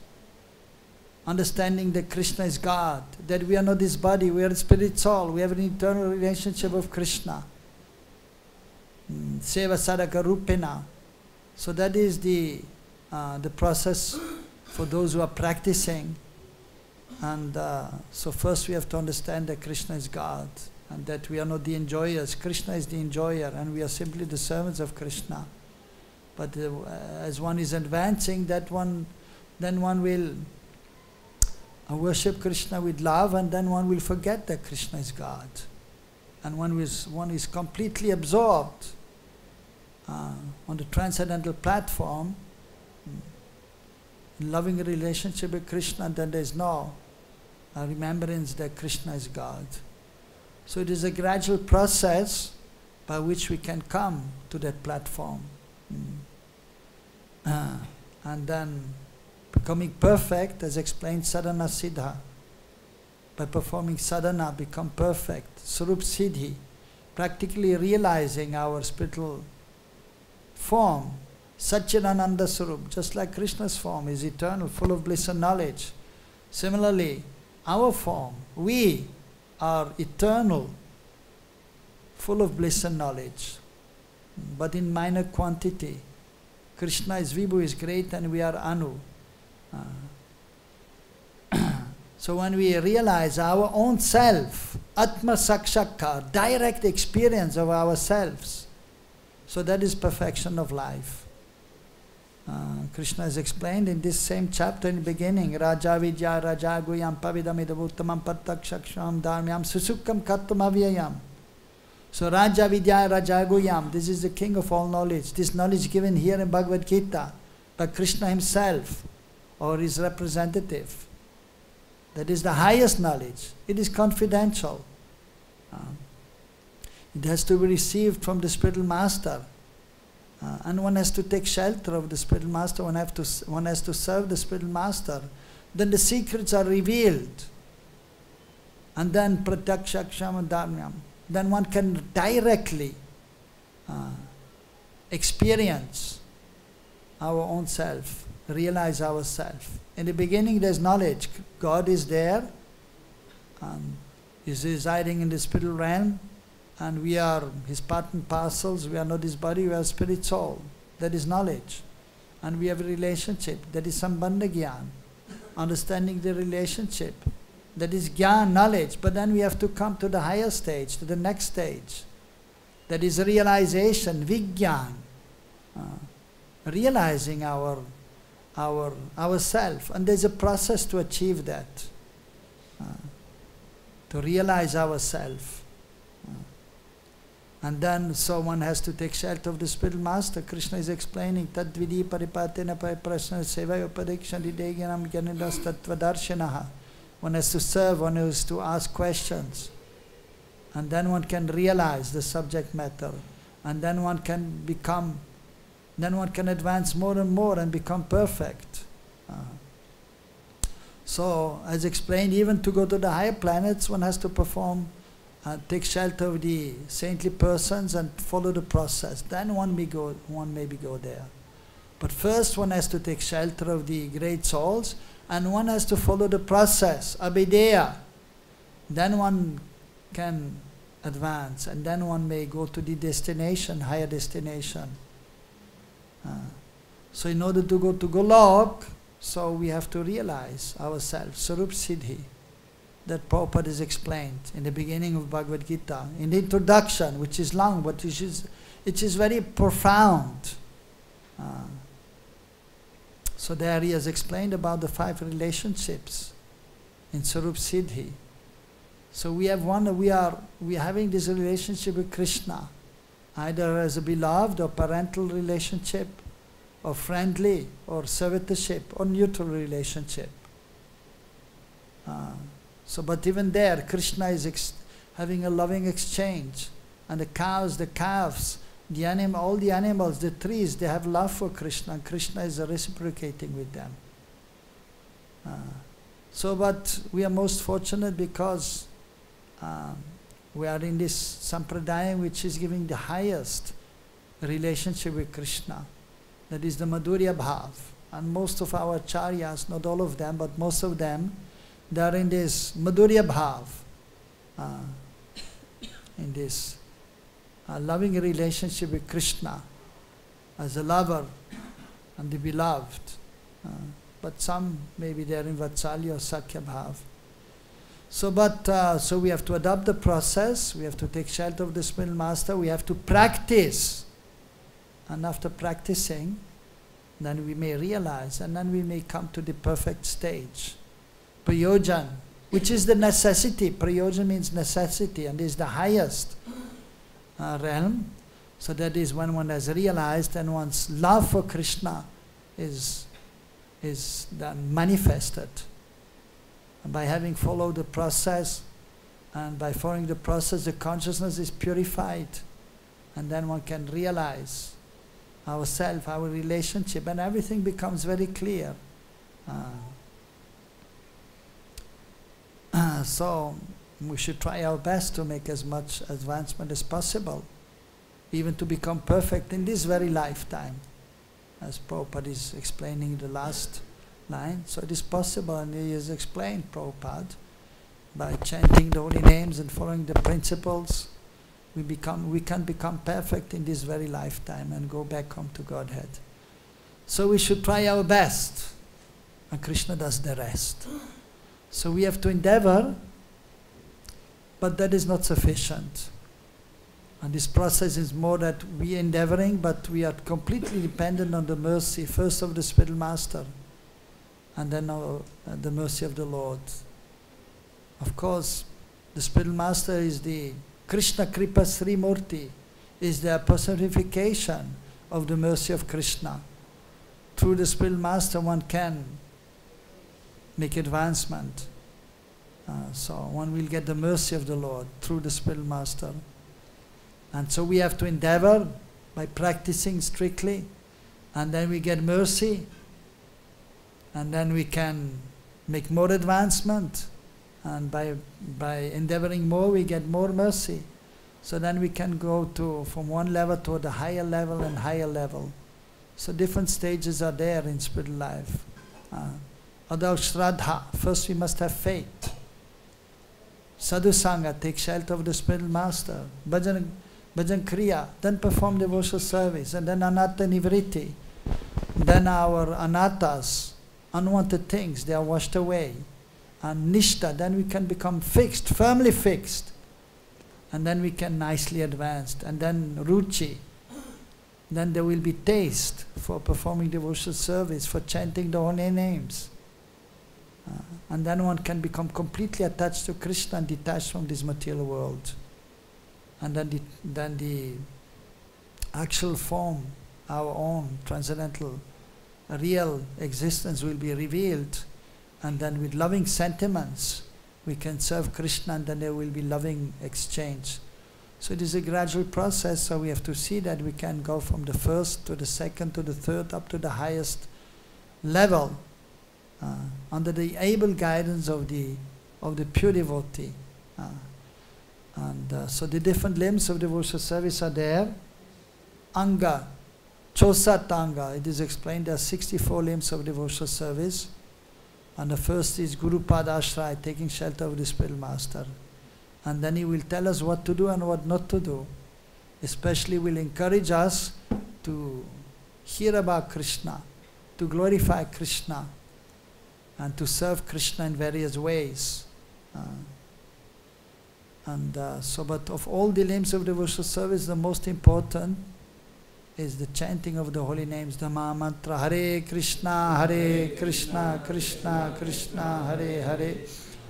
understanding that Krishna is God, that we are not this body, we are a spirit soul, we have an eternal relationship of Krishna. Seva sadhaka rupena. So that is the process for those who are practicing. And so first we have to understand that Krishna is God and that we are not the enjoyers. Krishna is the enjoyer and we are simply the servants of Krishna. But as one is advancing, then one will worship Krishna with love, and then one will forget that Krishna is God. And one is completely absorbed on the transcendental platform, in loving a relationship with Krishna, and then there is no remembrance that Krishna is God. So it is a gradual process by which we can come to that platform. And then becoming perfect, as explained, sadhana siddha. By performing sadhana, become perfect. Sarup siddhi, practically realizing our spiritual form Satchidananda Swarup, just like Krishna's form is eternal, full of bliss and knowledge. Similarly, our form, we are eternal, full of bliss and knowledge, but in minor quantity. Krishna is Vibhu, is great, and we are Anu. So when we realize our own self, Atma Sakshakar, direct experience of ourselves, so that is perfection of life. Krishna has explained in this same chapter in the beginning, Raja Vidya Raja Guyam Pavidamidavuttamam Pattakshaksham Dharmyam Susukkam Kattam Avyayam. So Raja Vidya Raja Guyam, this is the king of all knowledge. This knowledge given here in Bhagavad-Gita by Krishna himself or his representative. That is the highest knowledge. It is confidential. It has to be received from the spiritual master. And one has to take shelter of the spiritual master, one has to serve the spiritual master. Then the secrets are revealed. And then pratyakshaksham dharmyam. Then one can directly experience our own self, realize ourself. In the beginning there's knowledge. God is there, is residing in the spiritual realm, and we are his part and parcels. We are not his body, we are spirit soul. That is knowledge. And we have a relationship. That is sambandha gyan, understanding the relationship. That is gyan, knowledge. But then we have to come to the higher stage, to the next stage. That is realization, vigyan, realizing ourself. And there's a process to achieve that, to realize ourself. And then, so one has to take shelter of the spiritual master. Krishna is explaining, Tadvidi paripatena prashna seva upadikshani deganam gyanidas tattvadarshanaha. One has to serve, one has to ask questions. And then one can realize the subject matter. And then one can become, then one can advance more and more and become perfect. So, as explained, even to go to the higher planets, one has to perform, take shelter of the saintly persons and follow the process. Then one may go there. But first one has to take shelter of the great souls, and one has to follow the process, abhideya. Then one can advance, and then one may go to the destination, higher destination. So in order to go to Golok, so we have to realize ourselves, Sarup Siddhi, that Prabhupada is explained in the beginning of Bhagavad-Gita, in the introduction, which is long, but it is very profound. So there he has explained about the 5 relationships in Sarup Siddhi. So we have we are having this relationship with Krishna, either as a beloved or parental relationship, or friendly, or servitorship, or neutral relationship. So, but even there, Krishna is having a loving exchange, and the cows, the calves, all the animals, the trees, they have love for Krishna, and Krishna is reciprocating with them. So, but we are most fortunate because we are in this sampradaya which is giving the highest relationship with Krishna. That is the Madhurya Bhav. And most of our acharyas, not all of them, but most of them, they are in this Madhurya Bhav, in this loving relationship with Krishna as a lover and the beloved. But some maybe they are in Vatsalya or Sakya Bhav. So, so we have to adopt the process, we have to take shelter of the spiritual master, we have to practice. And after practicing, then we may realize, and then we may come to the perfect stage. Prayojan, which is the necessity. Prayojan means necessity, and is the highest realm. So that is when one has realized, and one's love for Krishna is then manifested. And by having followed the process, and by following the process, the consciousness is purified, and then one can realize ourself, our relationship, and everything becomes very clear. So we should try our best to make as much advancement as possible, even to become perfect in this very lifetime. as Prabhupada is explaining the last line. So it is possible, and he has explained, Prabhupada, by chanting the holy names and following the principles, we can become perfect in this very lifetime and go back home to Godhead. So we should try our best, and Krishna does the rest. So we have to endeavor, but that is not sufficient. And this process is more that we are endeavoring, but we are completely dependent on the mercy, first of the spiritual master, and then the mercy of the Lord. Of course, the spiritual master is the Krishna Kripa Sri Murti, is the personification of the mercy of Krishna. Through the spiritual master one can make advancement. So one will get the mercy of the Lord through the spiritual master. And so we have to endeavor by practicing strictly, and then we get mercy, and then we can make more advancement, and by endeavoring more we get more mercy. So then we can go from one level to the higher level and higher level. So different stages are there in spiritual life. Adau Shraddha, first we must have faith. Sadhu Sangha, take shelter of the spiritual master. Bhajan Kriya, then perform devotional service, and then Anatta Nivritti. Then our anattas, unwanted things, they are washed away. And Nishta, then we can become fixed, firmly fixed. And then we can nicely advance. And then Ruchi, then there will be taste for performing devotional service, for chanting the holy names. And then one can become completely attached to Krishna and detached from this material world. And then the actual form, our own transcendental, real existence will be revealed. And then with loving sentiments, we can serve Krishna, and then there will be loving exchange. So it is a gradual process, so we have to see that we can go from the first to the second to the third up to the highest level under the able guidance of the pure devotee. So the different limbs of devotional service are there. Anga, Chosat Anga, it is explained there are 64 limbs of devotional service. And the first is Guru Padashray, taking shelter of the spiritual master. And then he will tell us what to do and what not to do. Especially will encourage us to hear about Krishna, to glorify Krishna, and to serve Krishna in various ways. But of all the limbs of devotional service, the most important is the chanting of the holy names, the Maha Mantra, Hare Krishna, Krishna Krishna, Hare Hare,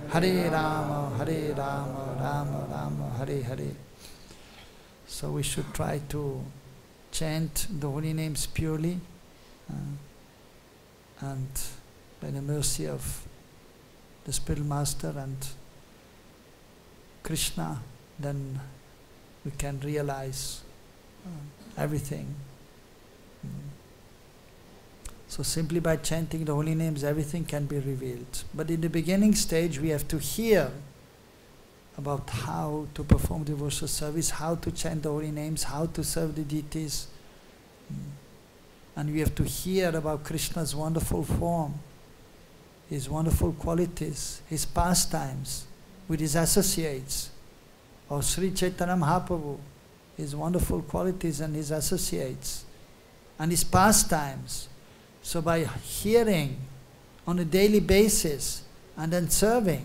Hare Rama, Rama Rama, Hare Hare. So we should try to chant the holy names purely, and by the mercy of the spiritual master and Krishna, then we can realize everything. So simply by chanting the holy names, everything can be revealed. But in the beginning stage, we have to hear about how to perform devotional service, how to chant the holy names, how to serve the deities. And we have to hear about Krishna's wonderful form, his wonderful qualities, his pastimes with his associates, or Sri Chaitanya Mahaprabhu, his wonderful qualities and his associates, and his pastimes. So by hearing on a daily basis and then serving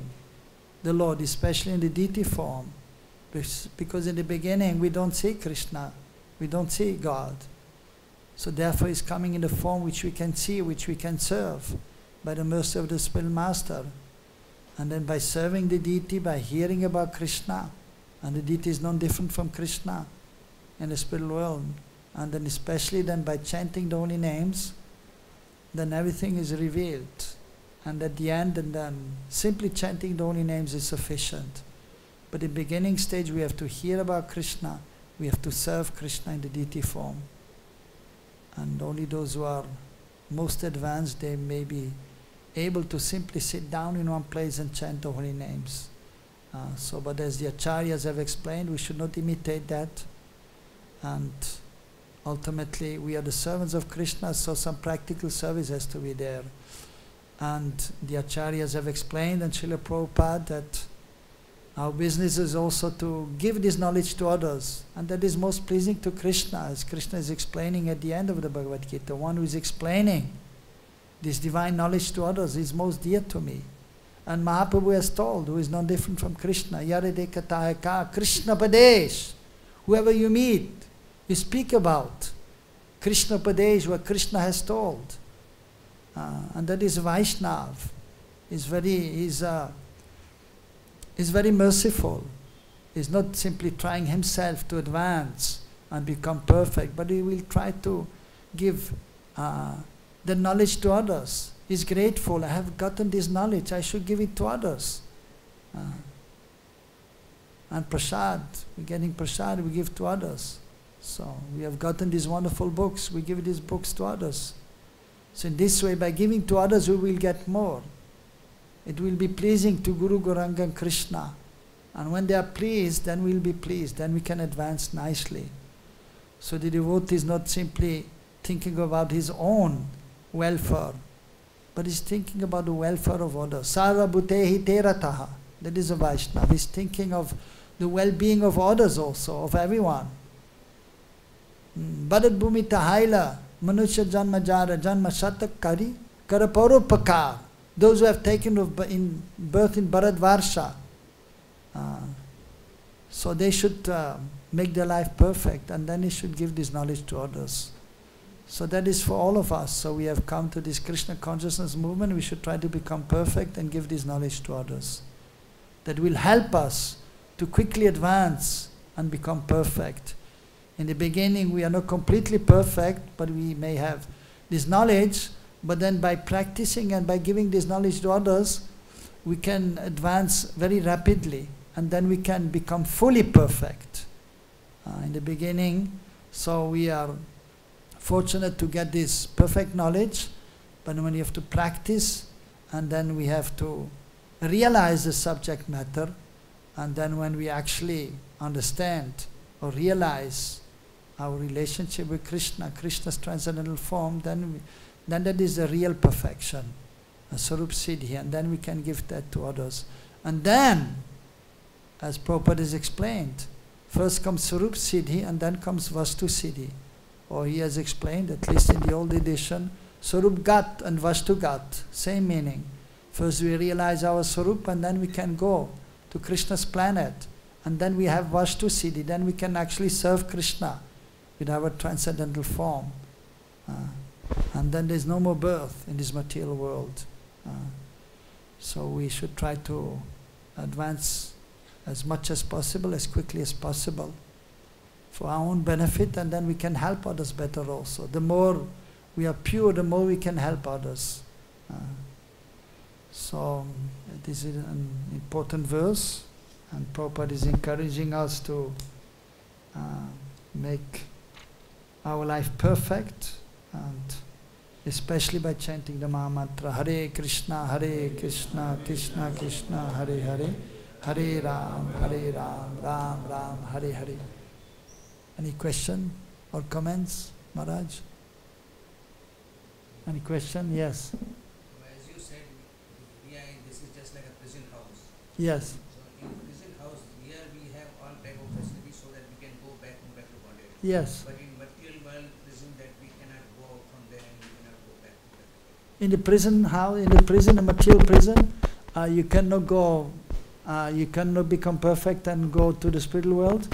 the Lord, especially in the deity form, because in the beginning we don't see Krishna, we don't see God. So therefore He's coming in the form which we can see, which we can serve by the mercy of the spiritual master. And then by serving the deity, by hearing about Krishna, and the deity is not different from Krishna in the spiritual world, and then especially then by chanting the holy names, then everything is revealed. And at the end, and then simply chanting the holy names is sufficient. But in the beginning stage, we have to hear about Krishna, we have to serve Krishna in the deity form. And only those who are most advanced, they may be able to simply sit down in one place and chant the holy names. But as the acharyas have explained, we should not imitate that. And ultimately we are the servants of Krishna, so some practical service has to be there. And the acharyas have explained, and Srila Prabhupada, that our business is also to give this knowledge to others, and that is most pleasing to Krishna, as Krishna is explaining at the end of the Bhagavad-Gita. One who is explaining this divine knowledge to others is most dear to me. And Mahaprabhu has told, who is no different from Krishna, Yaredekatayaka Krishna Padesh. Whoever you meet, you speak about Krishna Padesh, what Krishna has told. And that is Vaishnav. He's very merciful. He's not simply trying himself to advance and become perfect, but he will try to give the knowledge to others. He's grateful. I have gotten this knowledge. I should give it to others. And prasad, we're getting prasad, we give to others. So we have gotten these wonderful books. We give these books to others. So in this way, by giving to others, we will get more. It will be pleasing to Guru, Gauranga and Krishna. And when they are pleased, then we'll be pleased. Then we can advance nicely. So the devotee is not simply thinking about his own welfare, but he's thinking about the welfare of others. Sarva bhutehi terataha. That is a Vaishnava. He's thinking of the well-being of others also, of everyone. Bharat bhumi tahaila, manusya janma jara, janma shatak kari, karaparopakar. Those who have taken birth in Bharatvarsha, so they should make their life perfect, and then they should give this knowledge to others. So that is for all of us. So we have come to this Krishna consciousness movement. We should try to become perfect and give this knowledge to others. That will help us to quickly advance and become perfect. In the beginning we are not completely perfect, but we may have this knowledge, but then by practicing and by giving this knowledge to others, we can advance very rapidly, and then we can become fully perfect. In the beginning, so we are fortunate to get this perfect knowledge, but when you have to practice, and then we have to realize the subject matter, and then when we actually understand or realize our relationship with Krishna, Krishna's transcendental form, then that is the real perfection, a Sarup Siddhi, and then we can give that to others. And then, as Prabhupada has explained, first comes Sarup Siddhi and then comes Vastu Siddhi. Or he has explained, at least in the old edition, Sarup Gat and Vastu Gat, same meaning. First we realize our Sarup, and then we can go to Krishna's planet. And then we have Vastu Siddhi, then we can actually serve Krishna with our transcendental form. And then there's no more birth in this material world. So we should try to advance as much as possible, as quickly as possible, for our own benefit, and then we can help others better also. The more we are pure, the more we can help others. So this is an important verse, and Prabhupada is encouraging us to make our life perfect, and especially by chanting the Maha Mantra, Hare Krishna, Krishna Krishna, Hare Hare, Hare Ram, Ram Ram, Hare Hare. Any question or comments, Maharaj? Any question? Yes. So as you said, this is just like a prison house. Yes. So in prison house, here we have all type of facilities so that we can go back to bondage. Yes. But in material world prison, that we cannot go out from there and we cannot go back to that. In the prison house, in the prison, a material prison, you cannot go. You cannot become perfect and go to the spiritual world.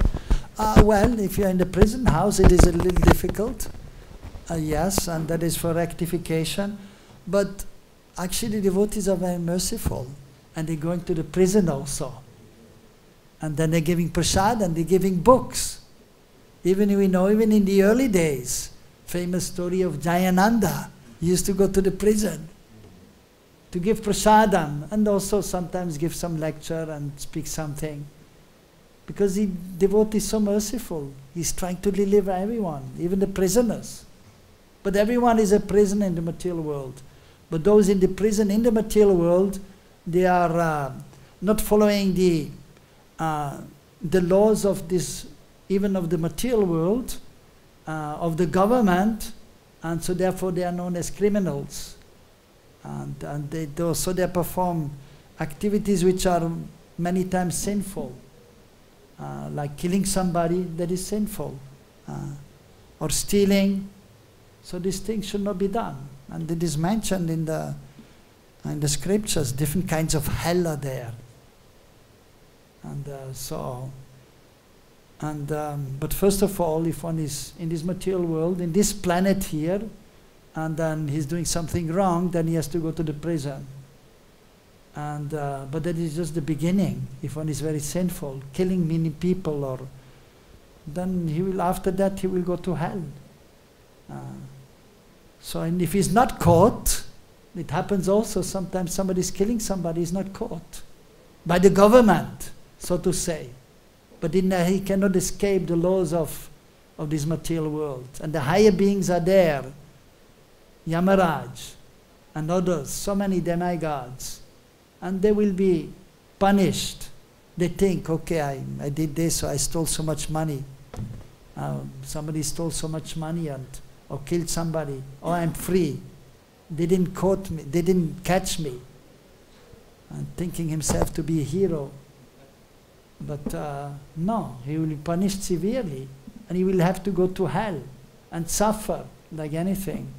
Well, if you are in the prison house, it is a little difficult. Yes, and that is for rectification. But actually the devotees are very merciful, and they're going to the prison also. And then they're giving prasad and they're giving books. Even we know, even in the early days, famous story of Jayananda, he used to go to the prison to give prasadam, and also sometimes give some lecture and speak something. Because the devotee is so merciful. He's trying to deliver everyone, even the prisoners. But everyone is a prisoner in the material world. But those in the prison in the material world, they are not following the laws of this, even of the material world. of the government, and so therefore they are known as criminals. And they perform activities which are many times sinful, like killing somebody, that is sinful, or stealing. So these things should not be done. And it is mentioned in the scriptures, different kinds of hell are there. And but first of all, if one is in this material world, in this planet here, and then he's doing something wrong, then he has to go to the prison. But that is just the beginning. If one is very sinful, killing many people, or then he will, after that, he will go to hell. And if he's not caught, it happens also sometimes somebody is killing somebody, is not caught by the government, so to say. But he cannot escape the laws of this material world. And the higher beings are there, Yamaraj and others, so many demigods, and they will be punished. They think, okay, I did this, or I stole so much money. Somebody stole so much money or killed somebody. Oh, I'm free. They didn't caught me. They didn't catch me. And thinking himself to be a hero. But no, he will be punished severely, and he will have to go to hell and suffer like anything.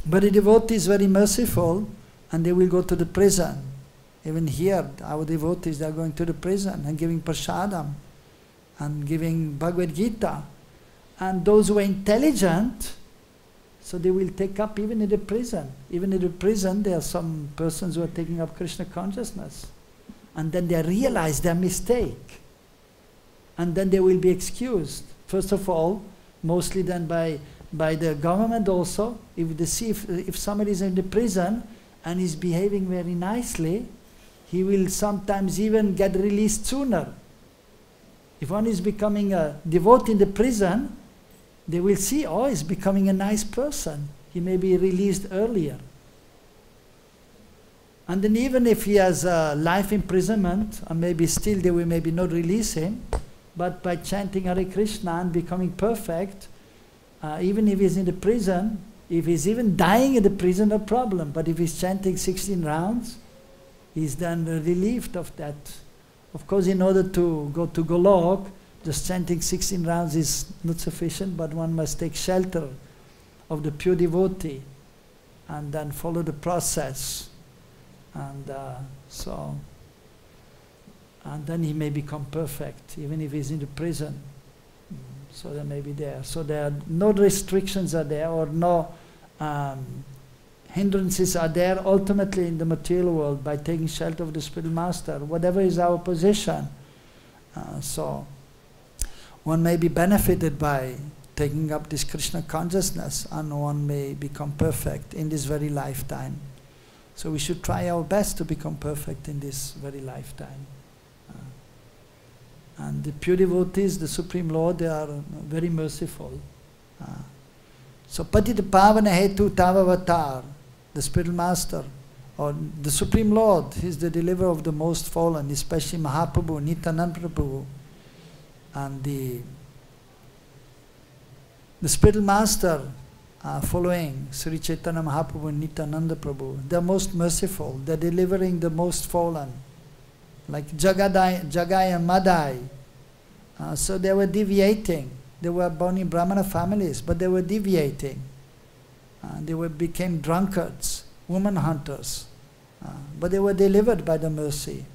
But the devotee is very merciful, and they will go to the prison. Even here, our devotees, they are going to the prison and giving prasadam and giving Bhagavad-Gita. And those who are intelligent, so they will take up even in the prison. Even in the prison, there are some persons who are taking up Krishna consciousness. And then they realize their mistake. And then they will be excused. First of all, mostly then by the government also. If they see if somebody is in the prison and is behaving very nicely, he will sometimes even get released sooner. If one is becoming a devotee in the prison, they will see, oh, he's becoming a nice person. He may be released earlier. And then even if he has a life imprisonment, or maybe still they will maybe not release him, but by chanting Hare Krishna and becoming perfect, even if he's in the prison, if he's even dying in the prison, no problem. But if he's chanting 16 rounds, he's then relieved of that. Of course, in order to go to Golok, just chanting 16 rounds is not sufficient, but one must take shelter of the pure devotee and then follow the process. And then he may become perfect, even if he's in the prison. So that may be there. So there are no restrictions are there, or no hindrances are there ultimately in the material world by taking shelter of the spiritual master, whatever is our position. So one may be benefited by taking up this Krishna consciousness, and one may become perfect in this very lifetime. So we should try our best to become perfect in this very lifetime. And the pure devotees, the Supreme Lord, they are very merciful. So Patita Pavana Hetu Tavavatar, the spiritual master, or the Supreme Lord, he is the deliverer of the most fallen, especially Mahaprabhu, Nityananda Prabhu, and the spiritual master following Sri Chaitanya Mahaprabhu and Nityananda Prabhu. They are most merciful. They are delivering the most fallen, like Jagai and Madai. So they were deviating. They were born in Brahmana families, but they were deviating. They became drunkards, woman hunters. But they were delivered by the mercy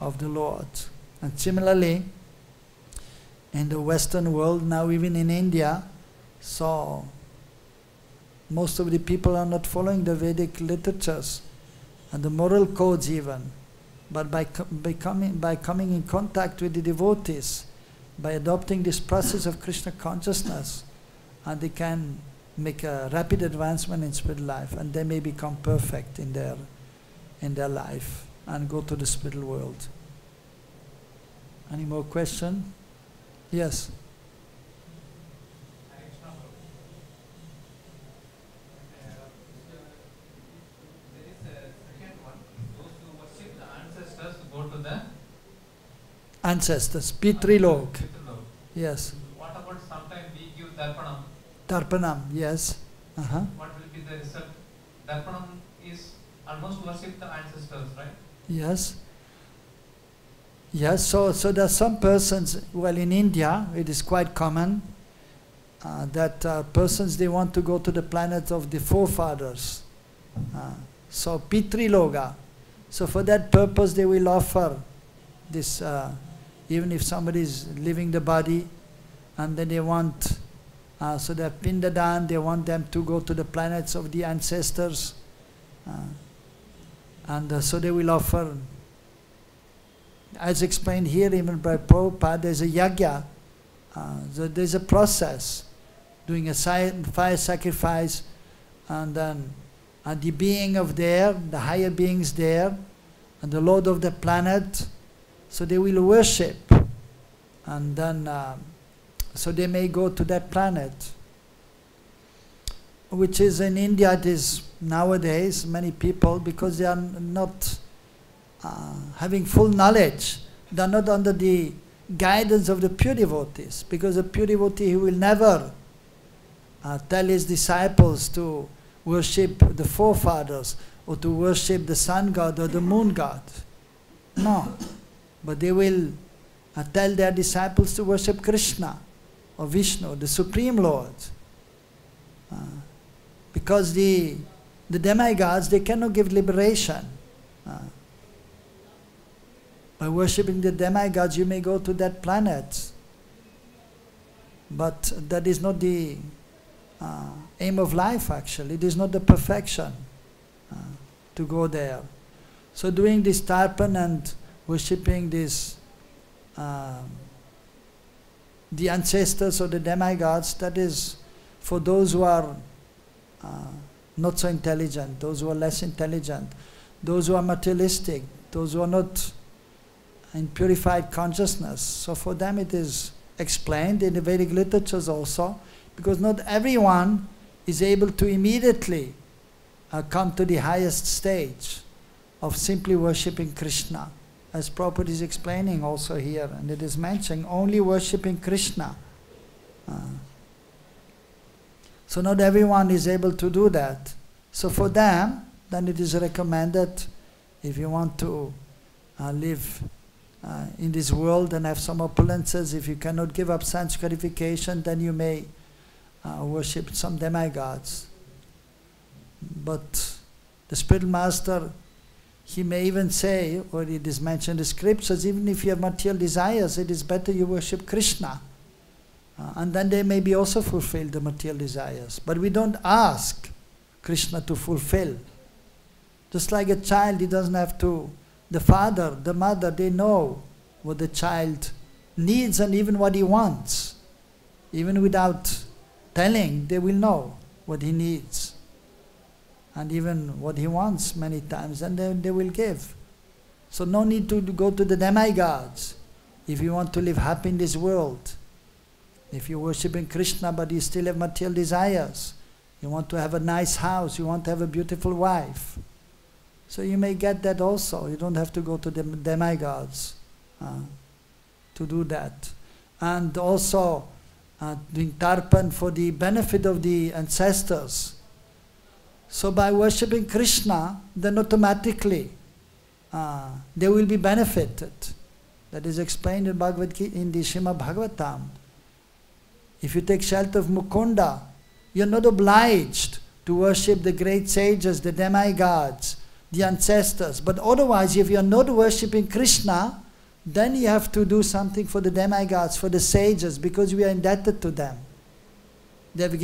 of the Lord. And similarly, in the Western world, now even in India, so most of the people are not following the Vedic literatures and the moral codes even. But by coming in contact with the devotees, by adopting this process of Krishna consciousness, they can make a rapid advancement in spiritual life, and they may become perfect in their life and go to the spiritual world. Any more questions? Yes. Ancestors, Pitrilok. Yes. What about sometimes we give darpanam? Tarpanam, yes. What will be the result? Darpanam is almost worship the ancestors, right? Yes. Yes, so there are some persons, well in India it is quite common that persons they want to go to the planet of the forefathers. So Pitriloga. So for that purpose they will offer this, even if somebody is leaving the body and then they want, so they have Pindadan, they want them to go to the planets of the ancestors. So they will offer, as explained here even by Prabhupada, there's a yagya, so there's a process, doing a fire sacrifice, and then the being of there, the higher beings there, and the Lord of the planet, so they will worship, and then so they may go to that planet, which is in India, it is nowadays many people, because they are not having full knowledge, they are not under the guidance of the pure devotees, because a pure devotee he will never tell his disciples to worship the forefathers or to worship the sun god or the moon god. No. But they will tell their disciples to worship Krishna or Vishnu, the Supreme Lord. Because the demigods, they cannot give liberation. By worshipping the demigods, you may go to that planet. But that is not the aim of life, actually. It is not the perfection to go there. So doing this tarpan and worshipping this, the ancestors or the demigods, that is for those who are not so intelligent, those who are less intelligent, those who are materialistic, those who are not in purified consciousness. So for them it is explained in the Vedic literatures also, because not everyone is able to immediately come to the highest stage of simply worshipping Krishna. As Prabhupada is explaining also here, and it is mentioned, only worshipping Krishna. So not everyone is able to do that. So for them, then it is recommended, if you want to live in this world and have some opulences, if you cannot give up sense gratification, then you may worship some demigods. But the spiritual master, he may even say, or it is mentioned in the scriptures, even if you have material desires, it is better you worship Krishna. And then they may be also fulfilled, the material desires. But we don't ask Krishna to fulfill. Just like a child, he doesn't have to, the father, the mother, they know what the child needs and even what he wants. Even without telling, they will know what he needs. And even what he wants many times, and they will give. So no need to go to the demigods if you want to live happy in this world. If you're worshipping Krishna but you still have material desires, you want to have a nice house, you want to have a beautiful wife, so you may get that also. You don't have to go to the demigods to do that. And also doing tarpan for the benefit of the ancestors. So by worshipping Krishna, then automatically they will be benefited. That is explained in Bhagavad-Gita, in the Srimad Bhagavatam. If you take shelter of Mukunda, you are not obliged to worship the great sages, the demigods, the ancestors. But otherwise, if you are not worshipping Krishna, then you have to do something for the demigods, for the sages, because we are indebted to them. They have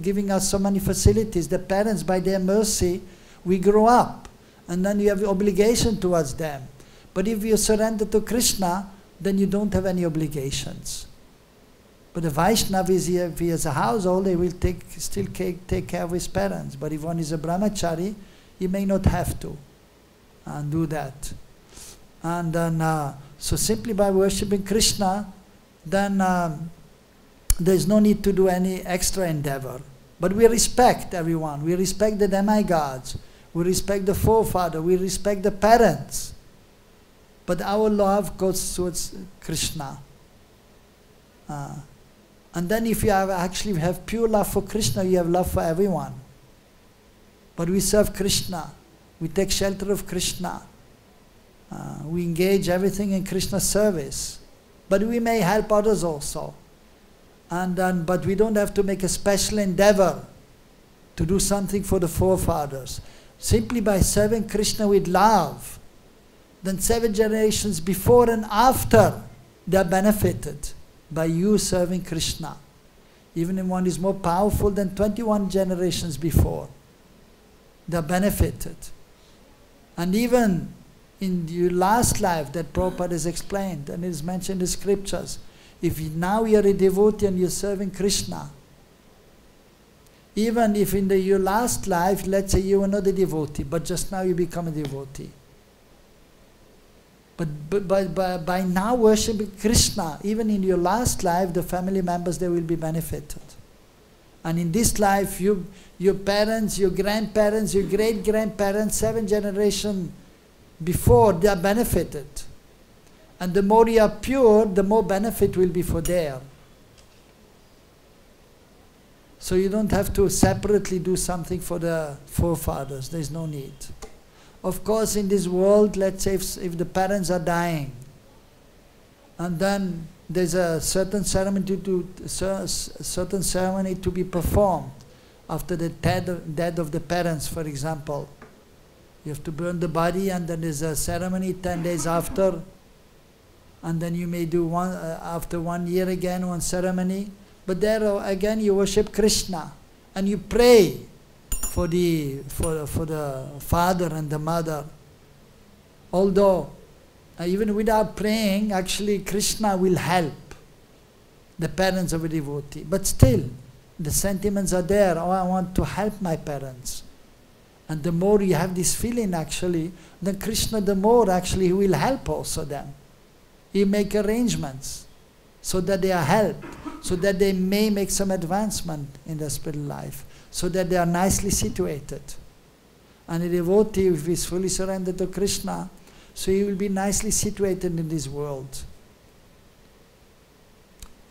giving us so many facilities. The parents, by their mercy, we grow up, and then you have obligation towards them. But if you surrender to Krishna, then you don't have any obligations. But the Vaishnava is here, if he has a household, he will still take care of his parents. But if one is a brahmachari, he may not have to do that. And then, so simply by worshipping Krishna, then there is no need to do any extra endeavor. But we respect everyone. We respect the demigods. We respect the forefather. We respect the parents. But our love goes towards Krishna. And then if you actually have pure love for Krishna, you have love for everyone. But we serve Krishna. We take shelter of Krishna. We engage everything in Krishna's service. But we may help others also. But we don't have to make a special endeavor to do something for the forefathers. Simply by serving Krishna with love, then 7 generations before and after, they are benefited by you serving Krishna. Even if one is more powerful than 21 generations before, they are benefited. And even in your last life that Prabhupada has explained, and it is mentioned in the scriptures, if now you are a devotee and you are serving Krishna, even if in your last life, let's say you were not a devotee, but just now you become a devotee. But by now worshipping Krishna, even in your last life, the family members, they will be benefited. And in this life, your parents, your grandparents, your great-grandparents, 7 generations before, they are benefited. And the more you are pure, the more benefit will be for there. So you don't have to separately do something for the forefathers. There is no need. Of course, in this world, let's say if the parents are dying, and then there's a certain ceremony to be performed after the death of the parents, for example. You have to burn the body, and then there's a ceremony 10 days after, and then you may do after 1 year again, one ceremony. But there again you worship Krishna, and you pray for the father and the mother. Although even without praying, actually Krishna will help the parents of a devotee. But still, the sentiments are there. Oh, I want to help my parents. And the more you have this feeling, actually, then Krishna, the more actually he will help also them. He make arrangements so that they are helped, so that they may make some advancement in their spiritual life, so that they are nicely situated. And a devotee, if he is fully surrendered to Krishna, so he will be nicely situated in this world.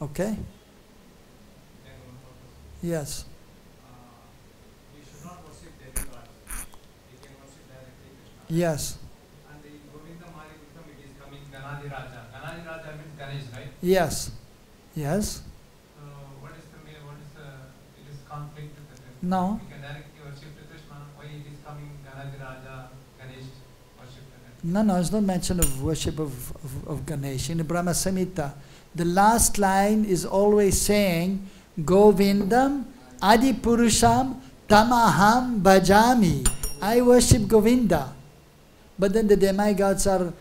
Okay? Yes. We should not worship demigods. We can worship directly Krishna. Yes. And in Govinda Maharikrisham it is coming Ganadi Raja. Ganadi Raja means Ganesh, right? Yes. Yes. So what is it is conflict with the No. We can directly worship the Krishna. Why it is coming Ganadi Raja, Ganesh worship the No, it's not mention of worship of Ganesh. In the Brahma Samhita, the last line is always saying, Govindam Adi Purusham Tamaham Bhajami. I worship Govinda. But then the demigods are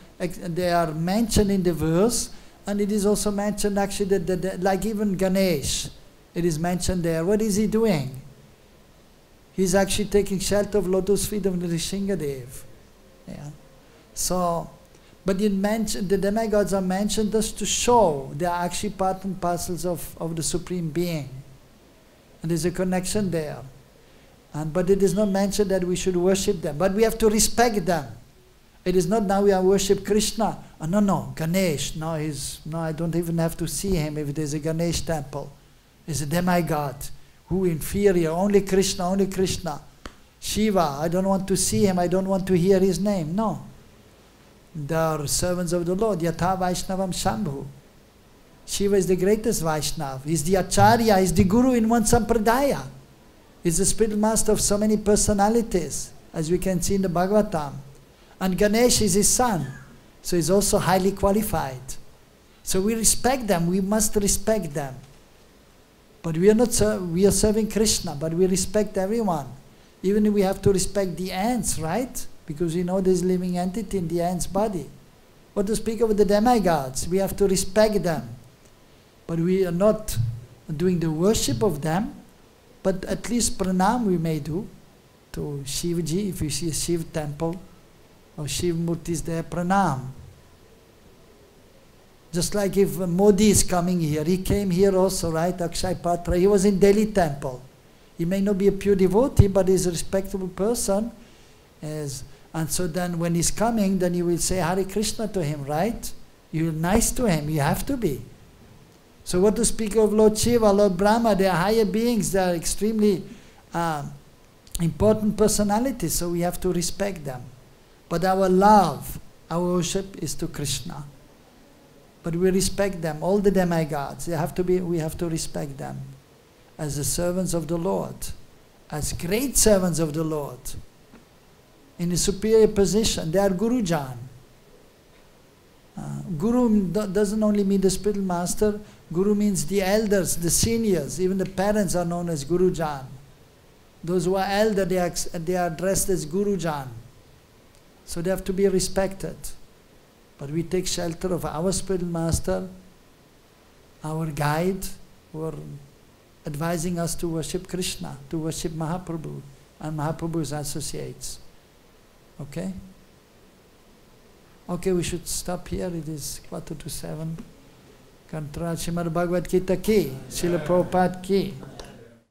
mentioned in the verse, and it is also mentioned actually that like even Ganesh, it is mentioned there. What is he doing? He's actually taking shelter of lotus feet of Nrisinghadev. Yeah. So, but the demigods are mentioned just to show they are actually part and parcels of the Supreme Being. And there's a connection there. But it is not mentioned that we should worship them. But we have to respect them. It is not now we are worship Krishna. Oh, no, Ganesh. No, I don't even have to see him if there's a Ganesh temple. He's a demigod. Who inferior? Only Krishna, only Krishna. Shiva, I don't want to see him. I don't want to hear his name. No. They are servants of the Lord. Yatha Vaishnavam Shambhu. Shiva is the greatest Vaishnava. He's the Acharya. He's the Guru in one Sampradaya. He's the spiritual master of so many personalities, as we can see in the Bhagavatam. And Ganesh is his son. So he's also highly qualified. So we respect them. We must respect them. But we are serving Krishna, but we respect everyone. Even if we have to respect the ants, right? Because we know there's living entity in the ant's body. What to speak of the demigods? We have to respect them. But we are not doing the worship of them, but at least pranam we may do to Shivji. If you see a Shiv temple or Shiv Murti is there, pranam. Just like if Modi is coming here, he came here also, right? Akshay Patra, he was in Delhi temple. He may not be a pure devotee, but he's a respectable person. And so then when he's coming, then you will say Hare Krishna to him, right? You're nice to him, you have to be. So what to speak of Lord Shiva, Lord Brahma, they are higher beings, they are extremely important personalities, so we have to respect them. But our love, our worship is to Krishna. But we respect them, all the demigods, we have to respect them as the servants of the Lord, as great servants of the Lord, in a superior position. They are Gurujan. Guru doesn't only mean the spiritual master, Guru means the elders, the seniors, even the parents are known as Gurujan. Those who are elder, they are addressed as Gurujan. So they have to be respected. But we take shelter of our spiritual master, our guide, who are advising us to worship Krishna, to worship Mahaprabhu, and Mahaprabhu's associates. Okay? Okay, we should stop here. It is 6:45. Kantra Srimad Bhagavad-Gita ki, Srila Prabhupada ki.